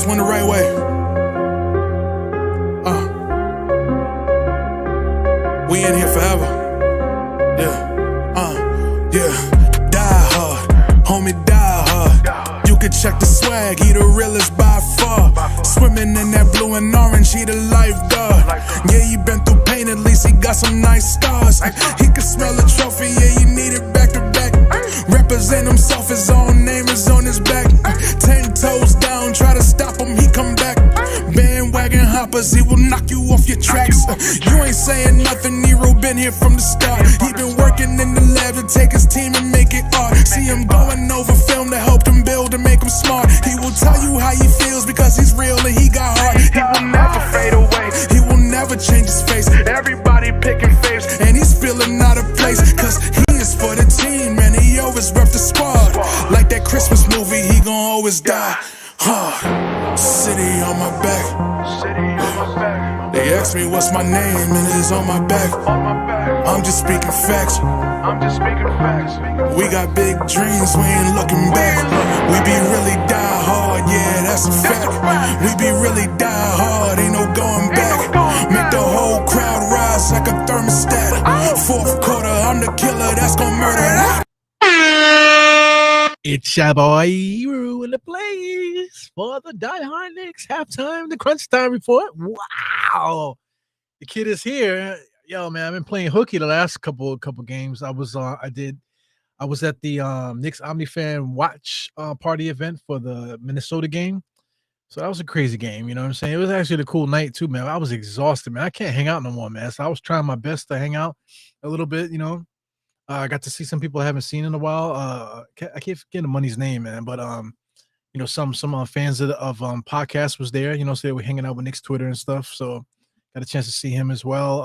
this one the right way. We in here forever. Yeah. Die hard, homie, die hard. You can check the swag, he the realest by far. Swimming in that blue and orange, he the lifeguard. Yeah, he been through pain, at least he got some nice scars. He can smell a trophy, yeah, you need it back to back. Represent himself, his own name is on his back. 10 toes down, try to stop him, he come back. Bandwagon hoppers, he will knock you off your tracks. You ain't saying nothing, Nero been here from the start. He been working in the lab to take his team and make it art. See him going over film to help him build and make him smart. He will tell you how he feels because he's real and he got heart. He will never fade away, he will never change his face. Everybody picking faves and he's feeling out of place. Cause he is for the team and he always rep the squad. Like that Christmas movie, he gon' always die hard. City on my back. They ask me what's my name and it's on my back. I'm just speaking facts. We got big dreams, we ain't looking back. We be really die hard, yeah, that's a fact. We be really die hard, ain't no going back. Make the whole crowd rise like a thermostat. Fourth quarter, I'm the killer that's gon' murder that. It's your boy Hero in the place for the Die Hard Knicks halftime, the Crunchtime report. Wow, the kid is here. Yo, man, I've been playing hooky the last couple games. I was at the Knicks OmniFan watch party event for the Minnesota game. So that was a crazy game, you know what I'm saying? It was actually a cool night too, man. I was exhausted, man. I can't hang out no more, man. So I was trying my best to hang out a little bit, you know. I got to see some people I haven't seen in a while. I can't forget the money's name, man. But you know, some fans of podcasts was there. You know, so they were hanging out with Knicks Twitter and stuff. So got a chance to see him as well.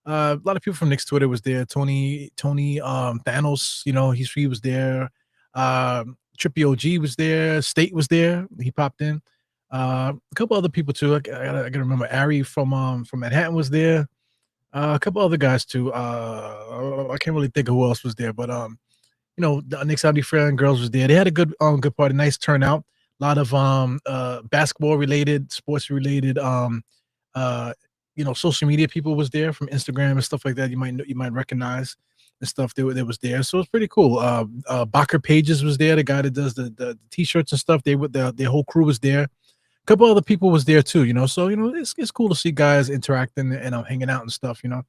A lot of people from Knicks Twitter was there. Tony, Thanos. You know, he was there. Trippy OG was there. State was there. He popped in. A couple other people too. I gotta remember. Ari from Manhattan was there. A couple other guys too. I can't really think of who else was there, but you know, the Knicks OmniFan girls was there. They had a good party, nice turnout. A lot of basketball related, sports related, you know, social media people was there from Instagram and stuff like that. You might recognize and stuff. They was there, so it's pretty cool. Bacher Pages was there, the guy that does the t-shirts and stuff. Their whole crew was there. A couple other people was there too, you know. So you know, it's cool to see guys interacting and hanging out and stuff, you know.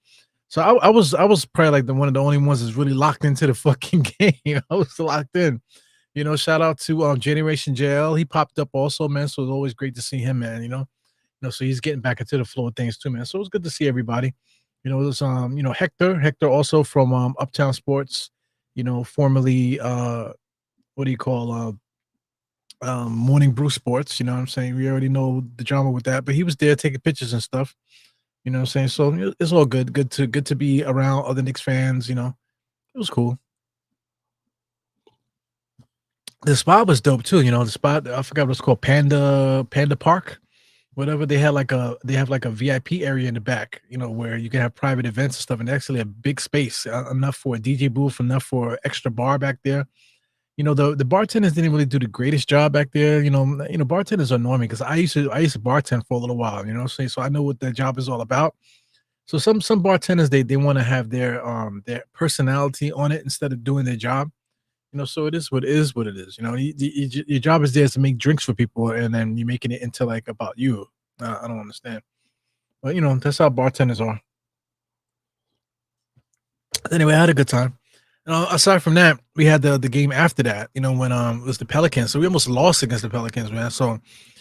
So I was probably like one of the only ones that's really locked into the fucking game. I was locked in, you know. Shout out to Generation JL. He popped up also, man. So it's always great to see him, man. You know, so he's getting back into the flow of things too, man. So it was good to see everybody. You know, it was you know, Hector also from Uptown Sports, you know, formerly what do you call Morning Brew Sports, you know what I'm saying? We already know the drama with that, but he was there taking pictures and stuff, you know what I'm saying? So it's all good. Good to be around other Knicks fans, you know. It was cool. The spot was dope too, you know. The spot, I forgot what it's called, Panda Park, whatever. They have like a VIP area in the back, you know, where you can have private events and stuff, and actually a big space, enough for a DJ booth, enough for extra bar back there. You know, the bartenders didn't really do the greatest job back there. You know, bartenders annoy me because I used to bartend for a little while, you know, so I know what that job is all about. So some bartenders, they want to have their personality on it instead of doing their job. You know, so it is what it is. You know, your job is there to make drinks for people, and then you're making it into like about you. I don't understand, but you know, that's how bartenders are. Anyway, I had a good time. Aside from that, we had the game after that, you know, when it was the Pelicans. So we almost lost against the Pelicans, man. So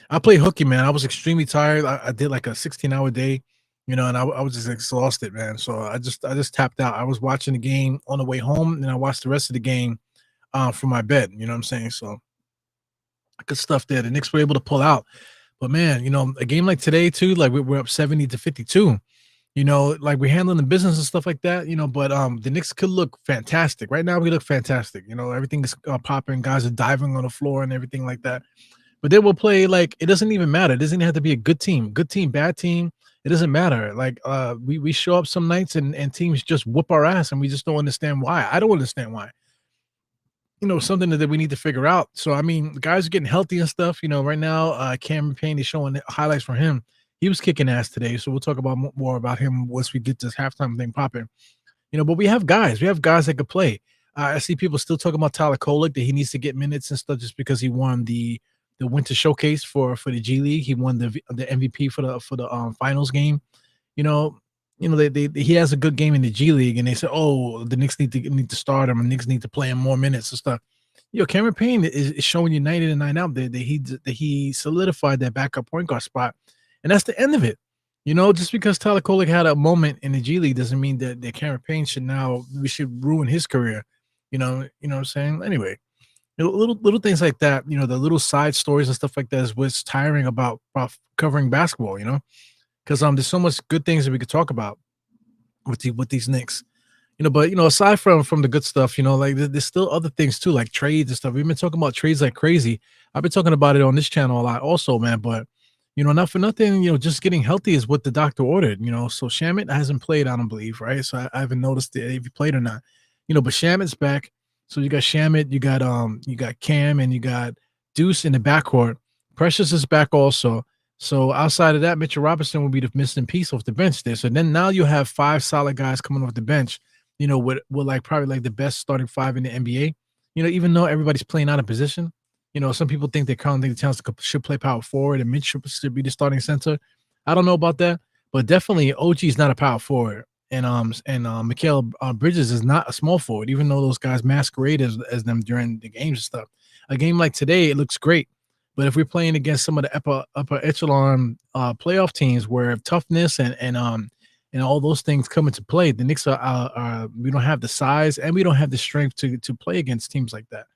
I played hooky, man. I was extremely tired. I did like a 16-hour day, you know, and I was just exhausted, man. So I just tapped out. I was watching the game on the way home, and I watched the rest of the game from my bed. You know what I'm saying? So good stuff there. The Knicks were able to pull out. But man, you know, a game like today too, like we're up 70-52. You know, like we're handling the business and stuff like that, you know, but the Knicks could look fantastic. Right now, we look fantastic. You know, everything is popping. Guys are diving on the floor and everything like that. But then we'll play like it doesn't even matter. It doesn't have to be a good team, bad team. It doesn't matter. Like we show up some nights and teams just whoop our ass and we just don't understand why. I don't understand why. something that we need to figure out. So I mean, the guys are getting healthy and stuff. Right now, Cameron Payne is showing highlights from him. He was kicking ass today, so we'll talk about more about him once we get this halftime thing popping. But we have guys. We have guys that could play. I see people still talking about Tyler Kolek, that he needs to get minutes and stuff just because he won the Winter Showcase for the G League. He won the MVP for the finals game. You know, he has a good game in the G League, and they say, oh, the Knicks need to start him, and Knicks need to play him more minutes and stuff. Cameron Payne is showing you night in and night out that he solidified that backup point guard spot, and that's the end of it. Just because Tyler Kolek had a moment in the G League doesn't mean that Cameron Payne we should ruin his career. You know what I'm saying? Anyway, little things like that, the little side stories and stuff like that is what's tiring about covering basketball, because there's so much good things that we could talk about with these Knicks. But aside from the good stuff, like there's still other things too, like trades and stuff. We've been talking about trades like crazy. I've been talking about it on this channel a lot also, man. But not for nothing, just getting healthy is what the doctor ordered. So Shamet hasn't played, I don't believe, right? So I haven't noticed if he played or not. But Shamet's back. So you got Shamet, you got Cam, and you got Deuce in the backcourt. Precious is back also. So outside of that, Mitchell Robinson will be the missing piece off the bench there. So then now you have 5 solid guys coming off the bench, with like probably like the best starting 5 in the NBA. Even though everybody's playing out of position, some people think that Carl Anthony Towns should play power forward and Mitch should be the starting center. I don't know about that, but definitely OG is not a power forward. And Mikal Bridges is not a small forward, even though those guys masquerade as them during the games and stuff. A game like today, it looks great. But if we're playing against some of the upper echelon playoff teams where toughness and all those things come into play, the Knicks are we don't have the size and we don't have the strength to play against teams like that.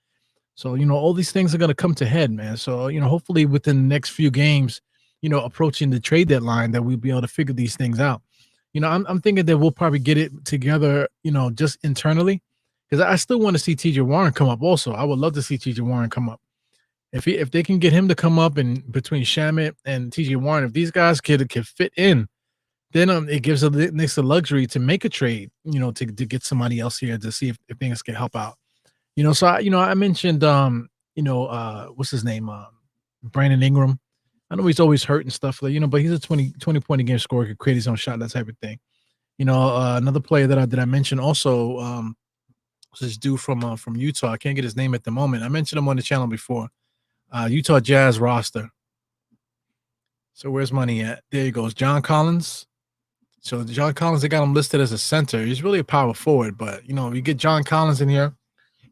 So all these things are going to come to head, man. So hopefully within the next few games, approaching the trade deadline, that we'll be able to figure these things out. I'm thinking that we'll probably get it together, just internally, because I still want to see TJ Warren come up. Also, I would love to see TJ Warren come up. If they can get him to come up in between Shamet and TJ Warren, if these guys can fit in, then it gives the Knicks the luxury to make a trade, to get somebody else here to see if things can help out. So I mentioned what's his name? Brandon Ingram. I know he's always hurt and stuff, but he's a 20 point a game scorer, could create his own shot, that type of thing. Another player that I mentioned also was this dude from Utah. I can't get his name at the moment. I mentioned him on the channel before. Utah Jazz roster. So where's money at? There he goes. John Collins. So John Collins, they got him listed as a center. He's really a power forward, but you get John Collins in here,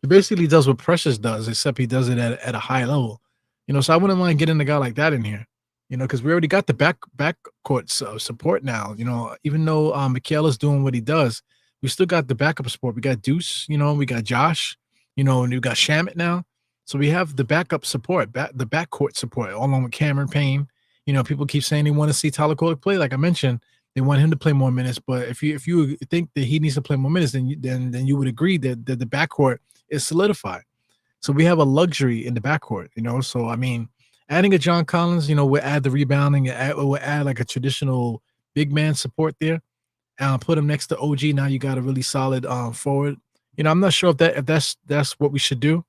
he basically does what Precious does, except he does it at a high level. So I wouldn't mind getting a guy like that in here, because we already got the backcourt support now. Even though Mikal is doing what he does, we still got the backup support. We got Deuce, we got Josh, and we got Shamet now. So we have the backup support, the backcourt support, along with Cameron Payne. People keep saying they want to see Tyler Kolek play. Like I mentioned, they want him to play more minutes. But if you think that he needs to play more minutes, then you would agree that the backcourt is solidified. So we have a luxury in the backcourt, So I mean, adding a John Collins, we'll add the rebounding, we'll add like a traditional big man support there. Put him next to OG. Now you got a really solid forward. I'm not sure if that's what we should do,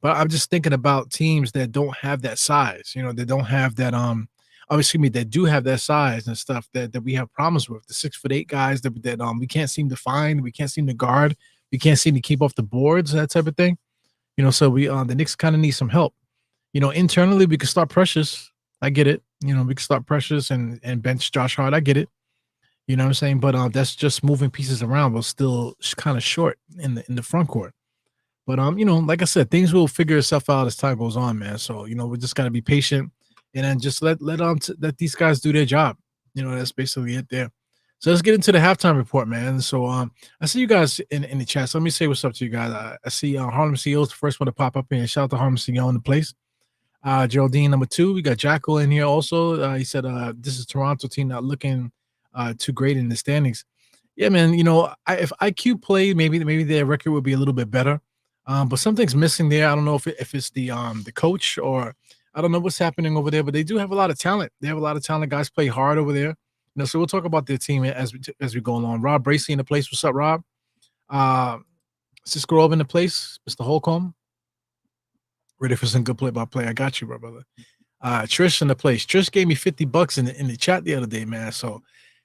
but I'm just thinking about teams that don't have that size. They don't have that obviously that do have that size and stuff that we have problems with. The 6'8" guys that we can't seem to find, we can't seem to guard, we can't seem to keep off the boards, that type of thing. So we the Knicks kind of need some help. Internally we can start Precious. I get it. We can start Precious and bench Josh Hart. I get it. You know what I'm saying? But that's just moving pieces around. We're still kind of short in the front court. But like I said, things will figure itself out as time goes on, man. So we just gotta be patient and then just let these guys do their job. That's basically it there. So let's get into the halftime report, man. So I see you guys in the chat. So let me say what's up to you guys. I see Harlem CEO is the first one to pop up here. Shout out to Harlem CEO in the place. Geraldine number 2. We got Jackal in here also. He said this is Toronto team not looking too great in the standings. Yeah, man. If IQ played, maybe their record would be a little bit better. But something's missing there. I don't know if it's the coach or I don't know what's happening over there. But they do have a lot of talent. They have a lot of talent. Guys play hard over there. So we'll talk about their team as we go along. Rob Bracey in the place. What's up, Rob? Cisco Grove in the place. Mr. Holcomb. Ready for some good play-by-play? I got you, bro, brother. Trish in the place. Trish gave me $50 in the chat the other day, man. So,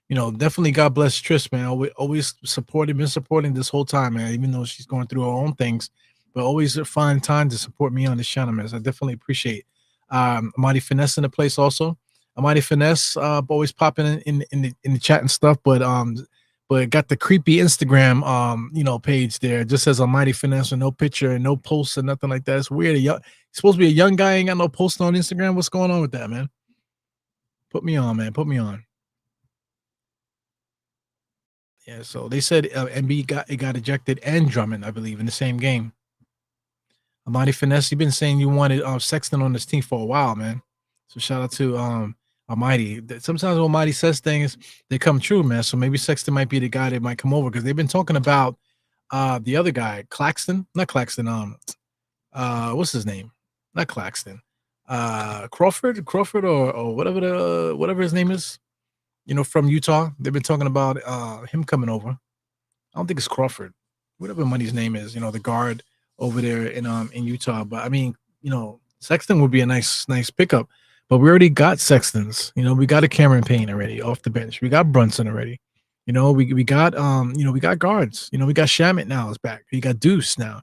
definitely God bless Trish, man. Always supporting, been supporting this whole time, man. Even though she's going through her own things, but always find time to support me on this channel, man. So I definitely appreciate. Mighty Finesse in the place also. Mighty Finesse, always popping in the chat and stuff, but got the creepy Instagram page there. It just says a Mighty Finesse and no picture and no posts and nothing like that. It's weird. He's supposed to be a young guy, ain't got no post on Instagram. What's going on with that, man? Put me on, man. Put me on. Yeah, so they said MB got ejected and Drummond, I believe, in the same game. Mighty Finesse, you've been saying you wanted Sexton on this team for a while, man. So shout out to Almighty. Sometimes when Almighty says things, they come true, man. So maybe Sexton might be the guy that might come over because they've been talking about the other guy, not Claxton. What's his name? Not Claxton. Crawford or whatever his name is. From Utah. They've been talking about him coming over. I don't think it's Crawford. Whatever money's name is, the guard over there in Utah. But I mean, Sexton would be a nice pickup. But we already got Sextons. We got a Cameron Payne already off the bench. We got Brunson already. We got we got guards. We got Shamet now is back. We got Deuce now.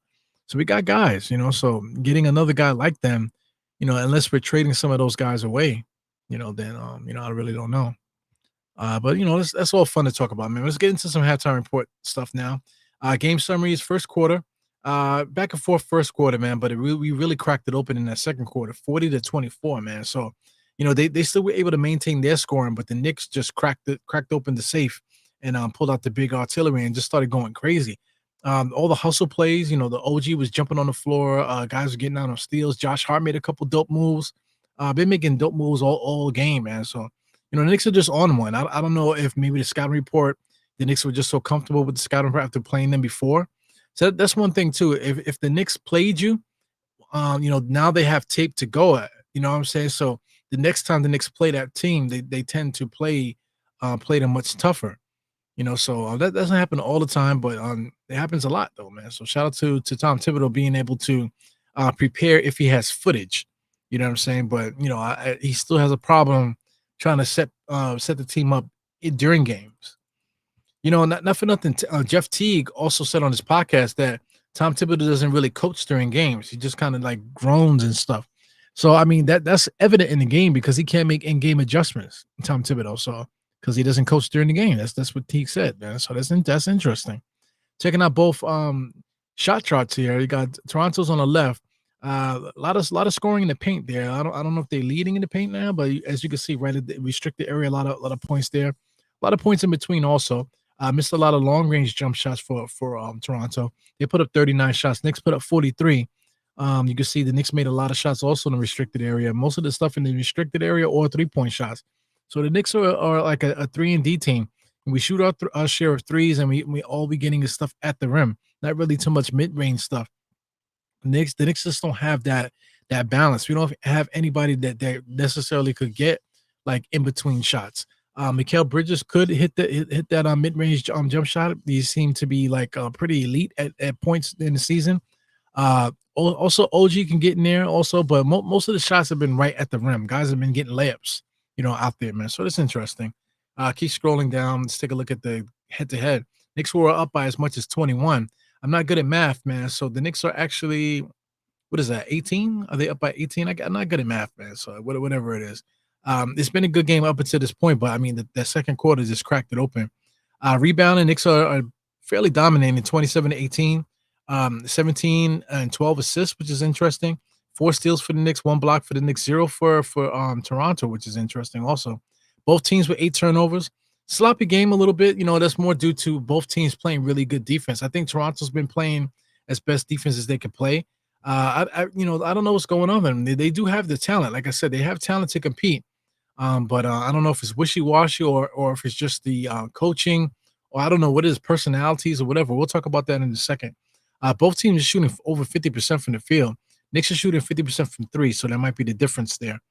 So we got guys, so getting another guy like them, unless we're trading some of those guys away, then I really don't know. But that's all fun to talk about, man. Let's get into some halftime report stuff now. Game summaries, first quarter. Back and forth first quarter, man, but we really cracked it open in that second quarter, 40-24, man. So, they still were able to maintain their scoring, but the Knicks just cracked open the safe and pulled out the big artillery and just started going crazy. All the hustle plays, the OG was jumping on the floor, guys were getting out on steals. Josh Hart made a couple dope moves. Been making dope moves all game, man. So, the Knicks are just on one. I don't know if maybe the scouting report, the Knicks were just so comfortable with the scouting report after playing them before. So that's one thing too. If the Knicks played you, now they have tape to go at. You know what I'm saying? So the next time the Knicks play that team, they tend to play them much tougher. So that doesn't happen all the time, but it happens a lot though, man. So shout out to Tom Thibodeau being able to prepare if he has footage. You know what I'm saying? But he still has a problem trying to set the team up during games. Not for nothing. Jeff Teague also said on his podcast that Tom Thibodeau doesn't really coach during games. He just kind of like groans and stuff. So I mean that's evident in the game because he can't make in-game adjustments. Tom Thibodeau, so because he doesn't coach during the game. That's what Teague said, man. So that's interesting. Checking out both shot charts here. You got Toronto's on the left. A lot of scoring in the paint there. I don't know if they're leading in the paint now, but as you can see, right at the restricted area, a lot of points there. A lot of points in between also. Missed a lot of long-range jump shots for Toronto. They put up 39 shots. Knicks put up 43. You can see the Knicks made a lot of shots also in the restricted area. Most of the stuff in the restricted area or three-point shots. So the Knicks are like a 3-and-D team. We shoot our share of threes, and we all be getting the stuff at the rim. Not really too much mid-range stuff. The Knicks just don't have that balance. We don't have anybody that necessarily could get like in between shots. Mikal Bridges could hit that mid-range jump shot. These seem to be like pretty elite at points in the season. Also, OG can get in there also, but most of the shots have been right at the rim. Guys have been getting layups, out there, man. So that's interesting. Keep scrolling down. Let's take a look at the head-to-head. Knicks were up by as much as 21. I'm not good at math, man. So the Knicks are actually, what is that, 18? Are they up by 18? I'm not good at math, man. So whatever it is. It's been a good game up until this point, but I mean, the second quarter just cracked it open. Rebounding, Knicks are fairly dominating, 27-18, 17 and 12 assists, which is interesting. 4 steals for the Knicks, 1 block for the Knicks, 0 for Toronto, which is interesting also. Both teams with 8 turnovers. Sloppy game a little bit. That's more due to both teams playing really good defense. I think Toronto's been playing as best defense as they can play. I don't know what's going on with them. They do have the talent. Like I said, they have talent to compete. But I don't know if it's wishy-washy or if it's just the coaching, or I don't know what it is, personalities or whatever. We'll talk about that in a second. Both teams are shooting over 50% from the field. Knicks are shooting 50% from 3, so that might be the difference there.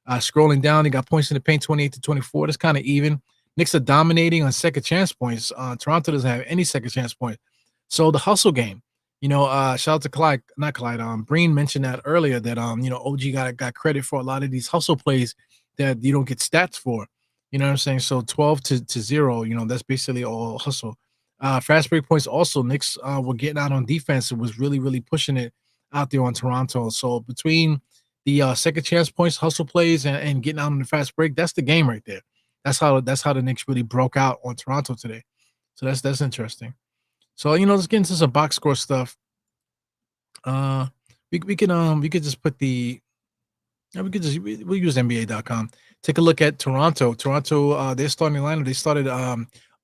Scrolling down, they got points in the paint, 28-24. That's kind of even. Knicks are dominating on second chance points. Toronto doesn't have any second chance points. So the hustle game. Shout out to Clyde, not Clyde. Breen mentioned that earlier that OG got credit for a lot of these hustle plays that you don't get stats for. You know what I'm saying? So 12 to 0, that's basically all hustle. Fast break points also. Knicks were getting out on defense. It was really, really pushing it out there on Toronto. So between the second chance points, hustle plays, and getting out on the fast break, that's the game right there. That's how the Knicks really broke out on Toronto today. So that's interesting. So let's get into some box score stuff. Uh, we could just put the we'll use NBA.com. Take a look at Toronto. Toronto, their starting lineup. They started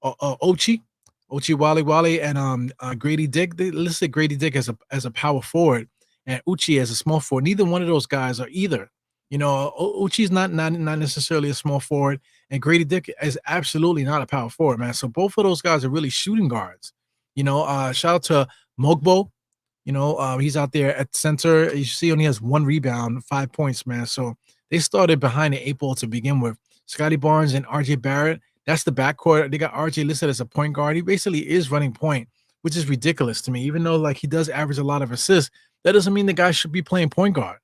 Ochi Wally, and Grady Dick. They listed Grady Dick as a power forward and Uchi as a small forward. Neither one of those guys are either. Uchi's not necessarily a small forward, and Grady Dick is absolutely not a power forward, man. So both of those guys are really shooting guards. Shout out to Mogbo. He's out there at center. You see, only has 1 rebound, 5 points, man. So they started behind the 8 ball to begin with. Scotty Barnes and RJ Barrett. That's the backcourt. They got RJ listed as a point guard. He basically is running point, which is ridiculous to me. Even though like he does average a lot of assists, that doesn't mean the guy should be playing point guard.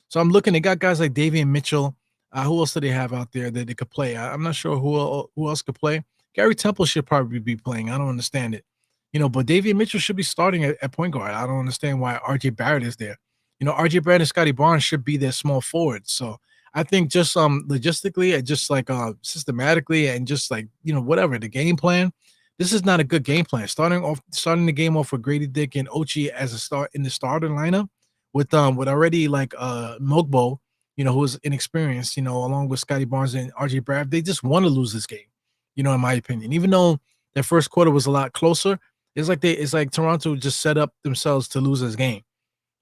So I'm looking. They got guys like Davian Mitchell. Who else do they have out there that they could play? I'm not sure who else could play. Gary Temple should probably be playing. I don't understand it. But Davian Mitchell should be starting at point guard. I don't understand why RJ Barrett is there. RJ Barrett and Scotty Barnes should be their small forwards. So I think just logistically and just like systematically and just like whatever the game plan, this is not a good game plan. Starting the game off with Grady Dick and Ochi as a start in the starter lineup with already like Mogbo, who's inexperienced, along with Scotty Barnes and RJ Barrett. They just want to lose this game, in my opinion. Even though their first quarter was a lot closer, it's like Toronto just set up themselves to lose this game.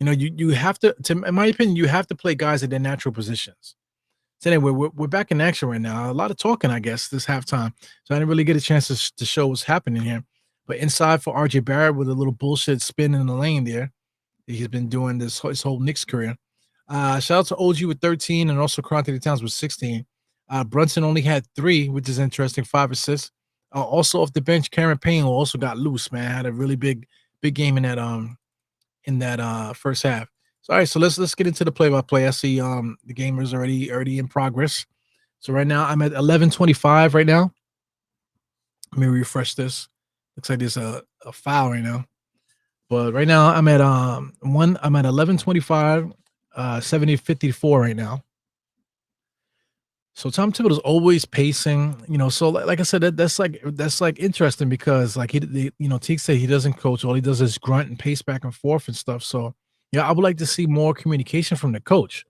You have to in my opinion, you have to play guys at their natural positions. So anyway, we're back in action right now. A lot of talking, I guess, this halftime. So I didn't really get a chance to show what's happening here. But inside for RJ Barrett with a little bullshit spin in the lane there. He's been doing his whole Knicks career. Shout out to OG with 13 and also Karl-Anthony Towns with 16. Brunson only had 3, which is interesting, 5 assists. Also off the bench, Cameron Payne also got loose, man. Had a really big game in that first half. So all right, so let's get into the play-by-play. I see the game is already in progress. So right now I'm at 11:25 right now. Let me refresh this. Looks like there's a foul right now. But right now I'm at 11:25, 70-54 right now. So Tom Thibodeau's always pacing, So like I said, that's like interesting because like Teague said he doesn't coach. All he does is grunt and pace back and forth and stuff. So yeah, I would like to see more communication from the coach.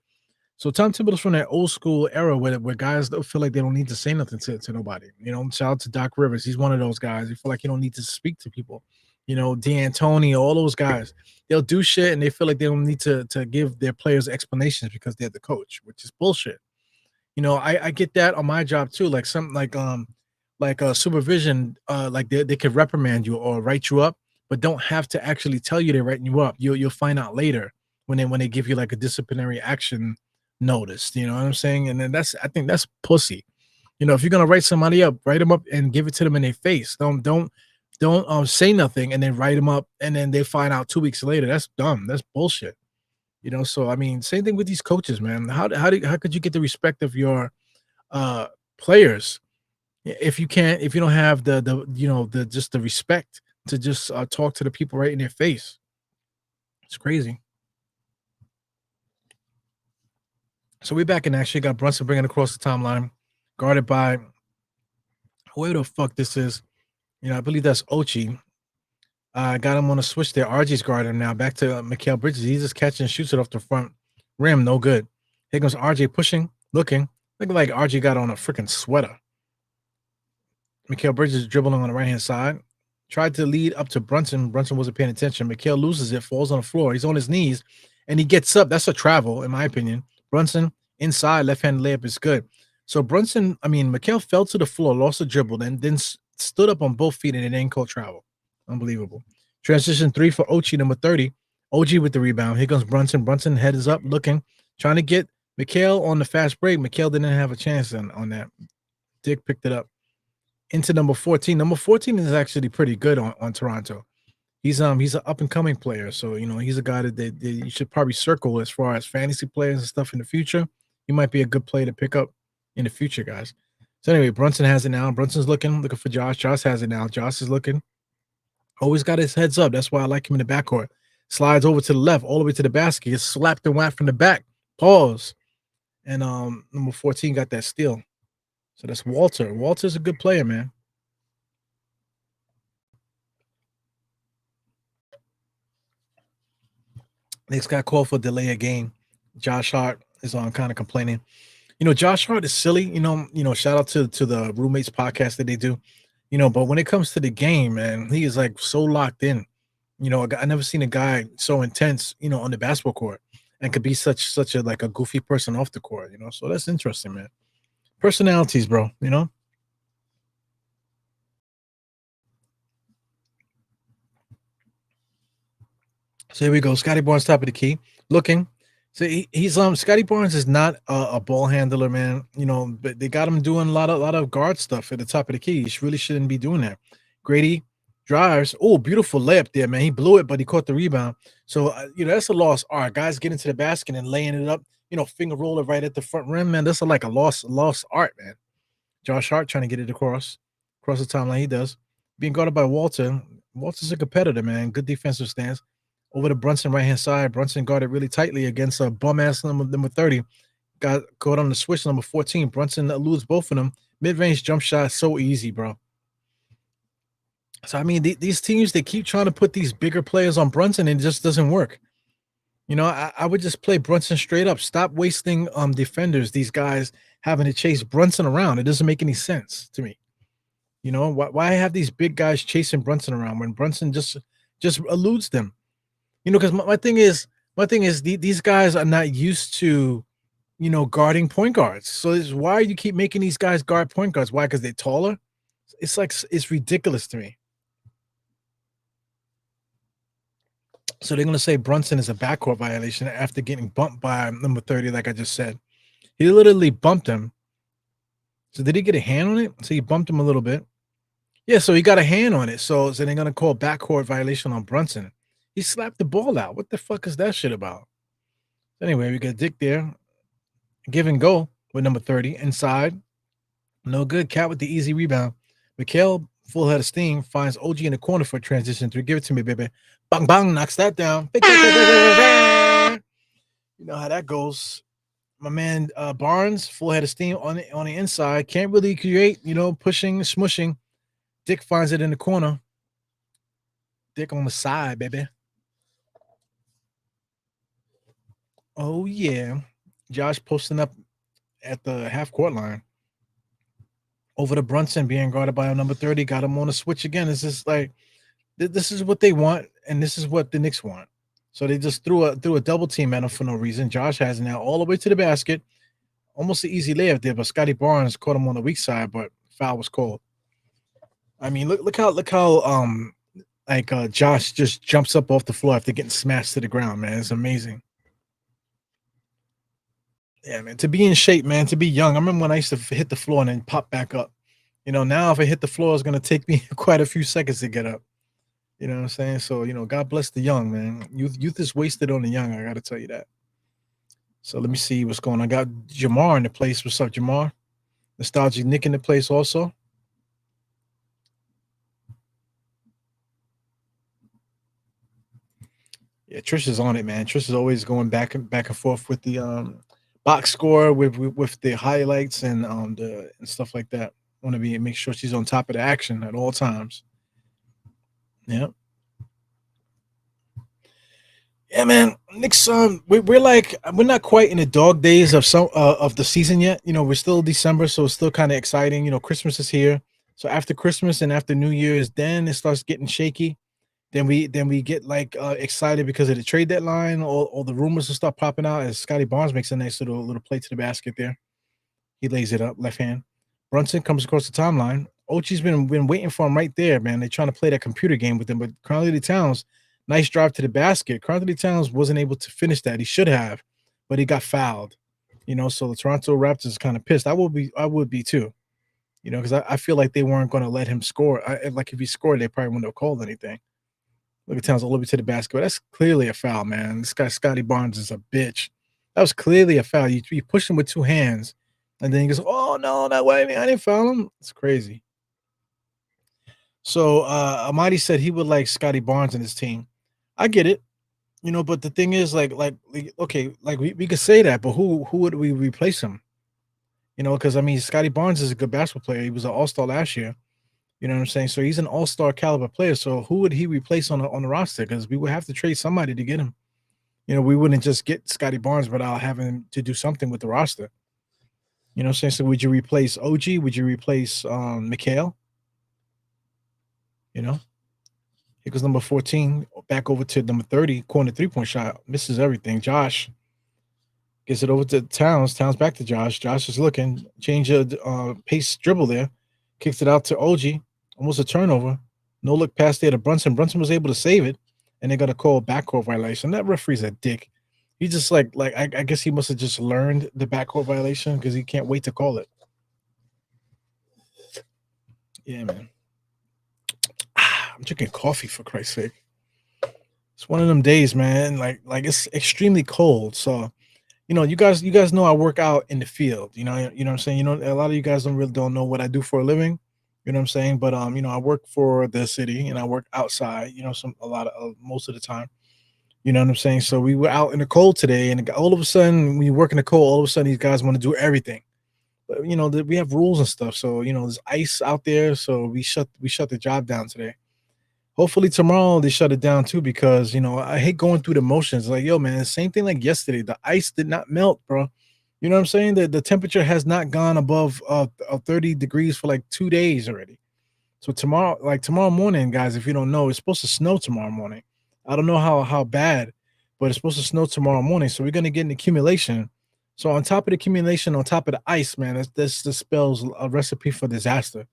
So Tom Thibodeau's from that old school era where guys don't feel like they don't need to say nothing to nobody. Shout out to Doc Rivers. He's one of those guys. You feel like you don't need to speak to people. D'Antoni, all those guys. They'll do shit and they feel like they don't need to give their players explanations because they're the coach, which is bullshit. I get that on my job too. Like supervision, like they could reprimand you or write you up, but don't have to actually tell you they're writing you up. You'll find out later when they give you like a disciplinary action notice. You know what I'm saying? And then I think that's pussy. If you're gonna write somebody up, write them up and give it to them in their face. Don't say nothing and then write them up and then they find out 2 weeks later. That's dumb. That's bullshit. So I mean, same thing with these coaches, man. How could you get the respect of your players if you don't have the just the respect to just talk to the people right in their face? It's crazy. So we're back in action. Got Brunson bringing across the timeline, guarded by whoever the fuck this is. I believe that's Ochi. Got him on a switch there. RJ's guarding him now. Back to Mikal Bridges. He's just catching and shoots it off the front rim. No good. Here comes RJ pushing, looking like RJ got on a freaking sweater. Mikal Bridges dribbling on the right-hand side. Tried to lead up to Brunson. Brunson wasn't paying attention. Mikal loses it, falls on the floor. He's on his knees, and he gets up. That's a travel, in my opinion. Brunson, inside, left-hand layup is good. So Mikal fell to the floor, lost a dribble, and then stood up on both feet and it didn't call travel. Unbelievable. Transition 3 for Ochi, number 30. OG with the rebound. Here comes Brunson. Brunson head is up, looking, trying to get Mikal on the fast break. Mikal didn't have a chance on that. Dick picked it up. Into number 14. Number 14 is actually pretty good on Toronto. He's an up and coming player, so he's a guy that you should probably circle as far as fantasy players and stuff in the future. He might be a good player to pick up in the future, guys. So anyway, Brunson has it now. Brunson's looking for Josh. Josh has it now. Josh is looking. Always got his heads up. That's why I like him in the backcourt. Slides over to the left, all the way to the basket. Gets slapped and whacked from the back. Pause. And number 14 got that steal. So that's Walter. Walter's a good player, man. Knicks got called for delay a game. Josh Hart is on kind of complaining. Josh Hart is silly. Shout out to the roommates podcast that they do. But when it comes to the game, man, he is like so locked in. I never seen a guy so intense, on the basketball court, and could be such a like a goofy person off the court. So that's interesting, man. Personalities, bro. So here we go. Scotty Barnes, top of the key, looking. So he's Scotty Barnes is not a ball handler, man. But they got him doing a lot of guard stuff at the top of the key. He really shouldn't be doing that. Grady drives. Oh, beautiful layup there, man. He blew it, but he caught the rebound. So that's a loss. All right, guys, get into the basket and laying it up. Finger roller right at the front rim, man. That's like a lost art, man. Josh Hart trying to get it across the timeline. He does. Being guarded by Walter. Walter's a competitor, man. Good defensive stance. Over to Brunson, right hand side. Brunson guarded really tightly against a bum ass number 30. Got caught on the switch, number 14. Brunson eludes both of them. Mid range jump shot, so easy, bro. So I mean, these teams, they keep trying to put these bigger players on Brunson, and it just doesn't work. I would just play Brunson straight up. Stop wasting defenders. These guys having to chase Brunson around. It doesn't make any sense to me. Why have these big guys chasing Brunson around when Brunson just eludes them? Because my thing is these guys are not used to, guarding point guards. So why you keep making these guys guard point guards? Why? Because they're taller? It's ridiculous to me. So they're going to say Brunson is a backcourt violation after getting bumped by number 30, like I just said. He literally bumped him. So did he get a hand on it? So he bumped him a little bit. Yeah, so he got a hand on it. So they're going to call backcourt violation on Brunson. He slapped the ball out. What the fuck is that shit about? Anyway, we got Dick there. Give and go with number 30. Inside. No good. Cat with the easy rebound. Mikhail, full head of steam, finds OG in the corner for a transition 3. Give it to me, baby. Bang, bang, knocks that down. You know how that goes. My man Barnes, full head of steam on the inside. Can't really create, pushing, smushing. Dick finds it in the corner. Dick on the side, baby. Oh, yeah. Josh posting up at the half-court line. Over to Brunson, being guarded by a number 30. Got him on the switch again. It's just like, this is what they want, and this is what the Knicks want. So they just threw a double team at him for no reason. Josh has it now all the way to the basket. Almost an easy layup there, but Scotty Barnes caught him on the weak side, but foul was called. I mean, look how Josh just jumps up off the floor after getting smashed to the ground, man. It's amazing. Yeah, man. To be in shape, man. To be young. I remember when I used to hit the floor and then pop back up. Now if I hit the floor, it's gonna take me quite a few seconds to get up. You know what I'm saying? So, God bless the young, man. Youth is wasted on the young. I gotta tell you that. So let me see what's going on. I got Jamar in the place. What's up, Jamar? Nostalgic Nick in the place also. Yeah, Trish is on it, man. Trish is always going back and forth with the box score with the highlights and and stuff like that. Want to make sure she's on top of the action at all times. Yeah. Yeah, man. Knicks, we're not quite in the dog days of of the season yet. We're still December, so it's still kind of exciting. Christmas is here. So after Christmas and after New Year's, then it starts getting shaky. Then we get excited because of the trade deadline. All the rumors will start popping out as Scotty Barnes makes a nice little play to the basket there. He lays it up, left hand. Brunson comes across the timeline. Ochi's been waiting for him right there, man. They're trying to play that computer game with him, but Karl-Anthony Towns, nice drive to the basket. Karl-Anthony Towns wasn't able to finish that. He should have, but he got fouled. So the Toronto Raptors is kind of pissed. I would be too. Because I feel like they weren't going to let him score. Like if he scored, they probably wouldn't have called anything. Look at Towns all over to the basket. That's clearly a foul, man. This guy Scotty Barnes is a bitch. That was clearly a foul. You push him with two hands, and then he goes, "Oh no, that way I didn't foul him." It's crazy. So Amadi said he would like Scotty Barnes in his team. I get it, but the thing is, okay, like we could say that, but who would we replace him? Because I mean, Scotty Barnes is a good basketball player. He was an All Star last year. You know what I'm saying? So he's an All Star caliber player. So who would he replace on the roster? Because we would have to trade somebody to get him. We wouldn't just get Scotty Barnes without having to do something with the roster. You know what I'm saying? So would you replace OG? Would you replace Mikhail? Here goes number 14, back over to number 30, corner 3-point shot, misses everything. Josh gets it over to Towns. Towns back to Josh. Josh is looking, change of pace dribble there, kicks it out to OG, almost a turnover. No look pass there to Brunson. Brunson was able to save it, and they got a call backcourt violation. That referee's a dick. He just I guess he must have just learned the backcourt violation because he can't wait to call it. Yeah, man. I'm drinking coffee for Christ's sake. It's one of them days, man. Like it's extremely cold. So, you guys know I work out in the field. You know what I'm saying? A lot of you guys don't know what I do for a living. You know what I'm saying? But I work for the city and I work outside, most of the time. You know what I'm saying? So we were out in the cold today, and all of a sudden, when you work in the cold, all of a sudden these guys want to do everything. But we have rules and stuff. So there's ice out there, so we shut the job down today. Hopefully tomorrow they shut it down too, because I hate going through the motions. Like, yo, man, same thing like yesterday. The ice did not melt, bro. You know what I'm saying? The temperature has not gone above 30 degrees for like 2 days already. So tomorrow morning, guys, if you don't know, it's supposed to snow tomorrow morning. I don't know how bad, but it's supposed to snow tomorrow morning. So we're gonna get an accumulation. So on top of the accumulation, on top of the ice, man, this spells a recipe for disaster.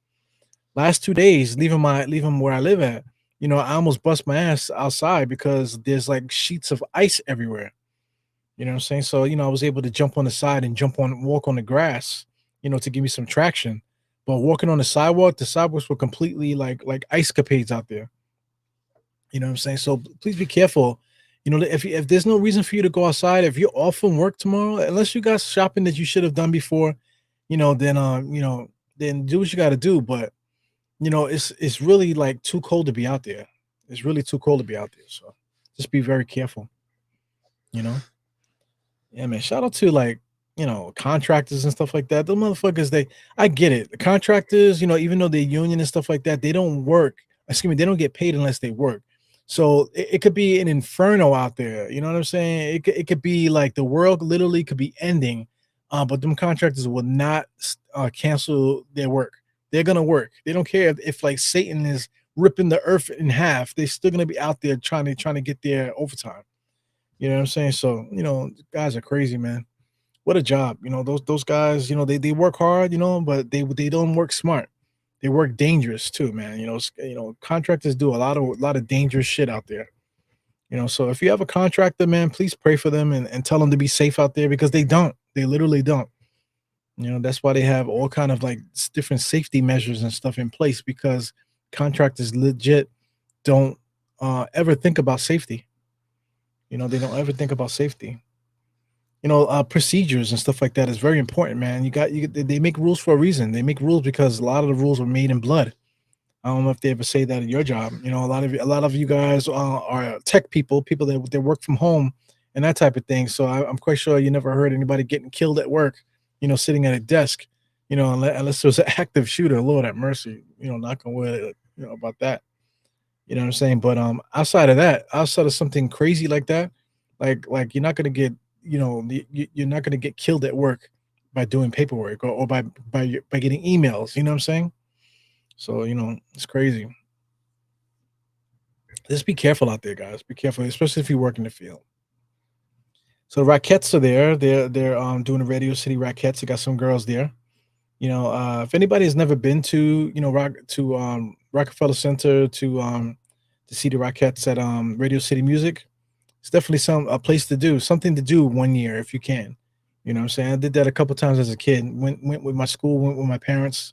Last 2 days, leaving where I live at, I almost bust my ass outside because there's like sheets of ice everywhere. You know what I'm saying? So, I was able to jump on the side and walk on the grass, to give me some traction. But walking on the sidewalks were completely like ice capades out there. You know what I'm saying? So please be careful. If there's no reason for you to go outside, if you're off from work tomorrow, unless you got shopping that you should have done before, then do what you got to do. But it's really like too cold to be out there. It's really too cold to be out there. So just be very careful. Yeah, man. Shout out to contractors and stuff like that. Those motherfuckers, I get it. The contractors, even though they're union and stuff like that, they don't work. Excuse me, they don't get paid unless they work. So it could be an inferno out there. You know what I'm saying? It could be like the world literally could be ending, but them contractors will not cancel their work. They're gonna work. They don't care if like Satan is ripping the earth in half. They're still gonna be out there trying to get their overtime. You know what I'm saying? So guys are crazy, man. What a job. Those guys. They work hard. But they don't work smart. They work dangerous too, man. Contractors do a lot of dangerous shit out there. So if you have a contractor, man, please pray for them and tell them to be safe out there, because they don't. They literally don't. That's why they have all kind of like different safety measures and stuff in place, because contractors legit don't ever think about safety. They don't ever think about safety. Procedures and stuff like that is very important, man. They make rules for a reason. They make rules because a lot of the rules were made in blood. I don't know if they ever say that in your job. A lot of you guys are tech people that work from home and that type of thing. So I'm quite sure you never heard anybody getting killed at work, sitting at a desk, unless there's an active shooter. Lord have mercy, knock on wood, about that. You know what I'm saying? But outside of something crazy like that, like you're not gonna get, you're not gonna get killed at work by doing paperwork or by getting emails. You know what I'm saying? So it's crazy. Just be careful out there, guys. Be careful, especially if you work in the field. So Rackettes are there. They're doing the Radio City Rackettes. They got some girls there. If anybody has never been to Rockefeller Center to see the Rockettes at Radio City Music, it's definitely a place to do, something to do one year if you can. You know what I'm saying? I did that a couple times as a kid. Went with my school, went with my parents.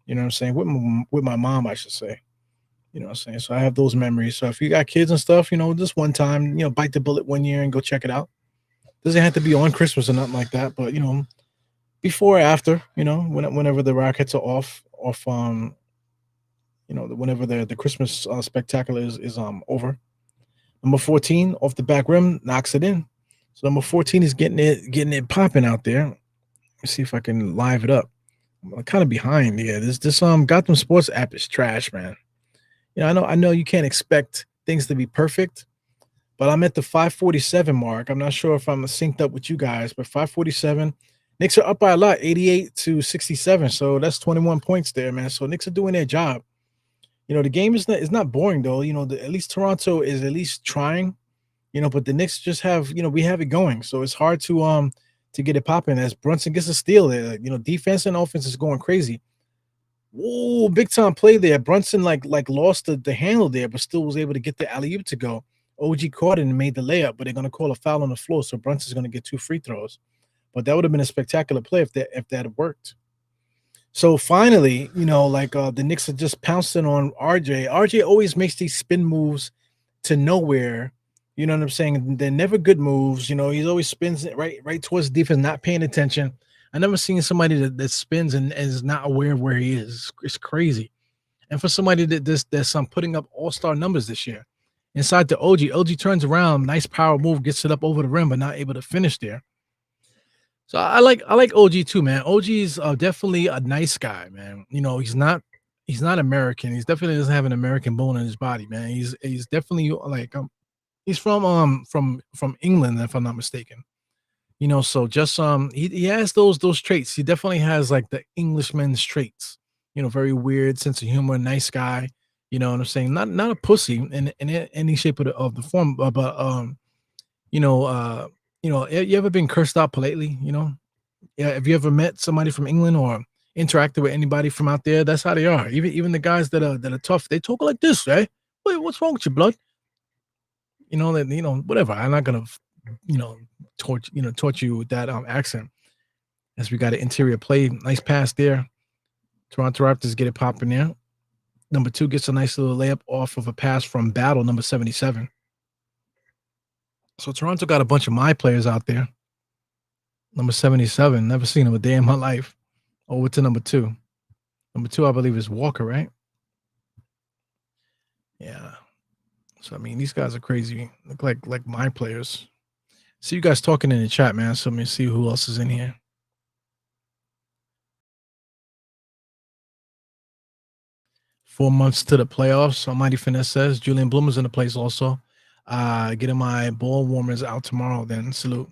You know what I'm saying? With my mom, I should say. You know what I'm saying? So I have those memories. So if you got kids and stuff, just one time, bite the bullet one year and go check it out. Doesn't have to be on Christmas or nothing like that, but before or after, whenever the Rockets are off, whenever the Christmas spectacular is over. Number 14 off the back rim knocks it in. So number 14 is getting it popping out there. Let's see if I can live it up. I'm kind of behind. Yeah, this Gotham Sports app is trash, man. I know you can't expect things to be perfect, but I'm at the 547 mark. I'm not sure if I'm synced up with you guys, but 547. Knicks are up by a lot, 88 to 67. So that's 21 points there, man. So Knicks are doing their job. The game is not boring though. At least Toronto is at least trying. But the Knicks just have, we have it going. So it's hard to get it popping as Brunson gets a steal there. Defense and offense is going crazy. Whoa, big time play there. Brunson like lost the handle there, but still was able to get the alley-oop to go. OG caught it and made the layup, but they're gonna call a foul on the floor, so Brunson's gonna get 2 free throws. But that would have been a spectacular play if that had worked. So finally, the Knicks are just pouncing on RJ. RJ always makes these spin moves to nowhere. You know what I'm saying? They're never good moves. He's always spins it right towards the defense, not paying attention. I never seen somebody that spins and is not aware of where he is. It's crazy. And for somebody that's putting up all-star numbers this year. Inside the OG turns around, nice power move, gets it up over the rim, but not able to finish there. So I like OG too, man. OG's definitely a nice guy, man. He's not American. He's definitely doesn't have an American bone in his body, man. He's definitely like he's from England, if I'm not mistaken. So just he has those traits. He definitely has like the Englishman's traits. Very weird sense of humor, nice guy. You know what I'm saying? Not a pussy in any shape of the form, but you ever been cursed out politely? Yeah. Have you ever met somebody from England or interacted with anybody from out there? That's how they are. Even the guys that are tough, they talk like this, right? Wait, what's wrong with you, blood? Whatever. I'm not gonna torture you with that accent. As we got an interior play, nice pass there. Toronto Raptors get it popping there. Number 2 gets a nice little layup off of a pass from Battle, number 77. So Toronto got a bunch of my players out there. Number 77, never seen him a day in my life. Over to number 2. Number 2, I believe, is Walker, right? Yeah. So these guys are crazy. Look like my players. See you guys talking in the chat, man. So let me see who else is in here. Four months to the playoffs. Almighty Finesse says Julian Bloomer's in the place also. Getting my ball warmers out tomorrow. Then salute.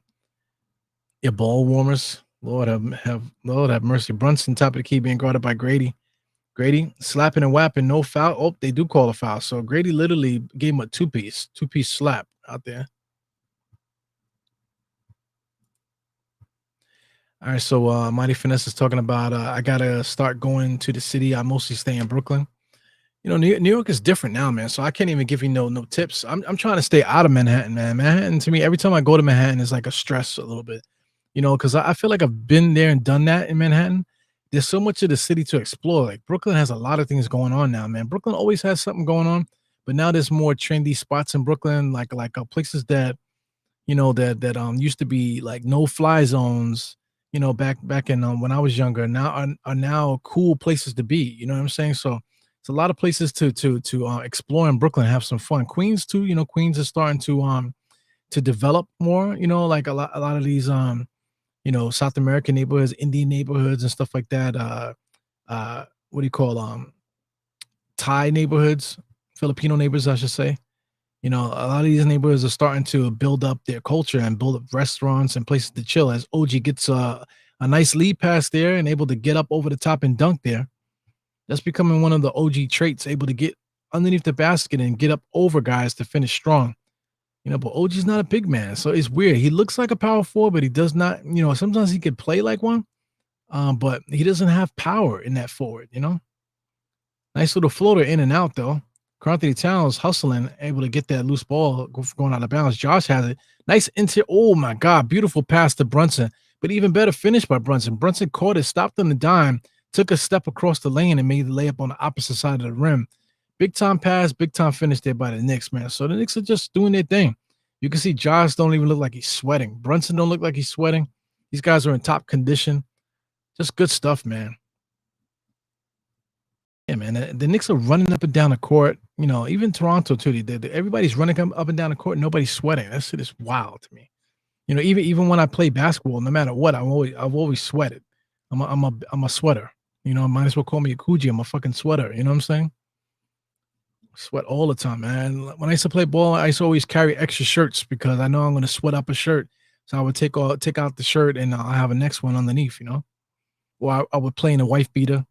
Your ball warmers. Lord have mercy. Brunson top of the key being guarded by Grady. Grady slapping and whapping, no foul. Oh, they do call a foul. So Grady literally gave him a two-piece slap out there. All right, so Mighty Finesse is talking about I gotta start going to the city. I mostly stay in Brooklyn. New York is different now, man. So I can't even give you no tips. I'm trying to stay out of Manhattan, man. Manhattan to me, every time I go to Manhattan, is like a stress a little bit. Because I feel like I've been there and done that in Manhattan. There's so much of the city to explore. Like Brooklyn has a lot of things going on now, man. Brooklyn always has something going on, but now there's more trendy spots in Brooklyn, like places that used to be like no fly zones. Back in when I was younger. Now are now cool places to be. You know what I'm saying? So it's a lot of places to explore in Brooklyn, have some fun. Queens too. Queens is starting to develop more. Like a lot of these South American neighborhoods, Indian neighborhoods, and stuff like that. What do you call Thai neighborhoods, Filipino neighborhoods, I should say. A lot of these neighborhoods are starting to build up their culture and build up restaurants and places to chill. As OG gets a nice lead pass there and able to get up over the top and dunk there. That's becoming one of the OG traits, able to get underneath the basket and get up over guys to finish strong. But OG's not a big man, so it's weird. He looks like a power forward, but he does not. Sometimes he could play like one, but he doesn't have power in that forward. Nice little floater in and out though. Karl-Anthony Towns hustling, able to get that loose ball going out of bounds. Josh has it. Nice oh my God, beautiful pass to Brunson, but even better finish by Brunson. Brunson caught it, stopped on the dime, took a step across the lane and made the layup on the opposite side of the rim. Big time pass, big time finish there by the Knicks, man. So the Knicks are just doing their thing. You can see Josh don't even look like he's sweating. Brunson don't look like he's sweating. These guys are in top condition. Just good stuff, man. Yeah, man. The Knicks are running up and down the court. Even Toronto too. Everybody's running up and down the court. Nobody's sweating. That shit is wild to me. Even when I play basketball, no matter what, I've always sweated. I'm a sweater. Might as well call me a Coogee. I'm a fucking sweater. You know what I'm saying? Sweat all the time, man. When I used to play ball, I used to always carry extra shirts because I know I'm gonna sweat up a shirt. So I would take out the shirt and I'll have a next one underneath. Or I would play in a wife beater.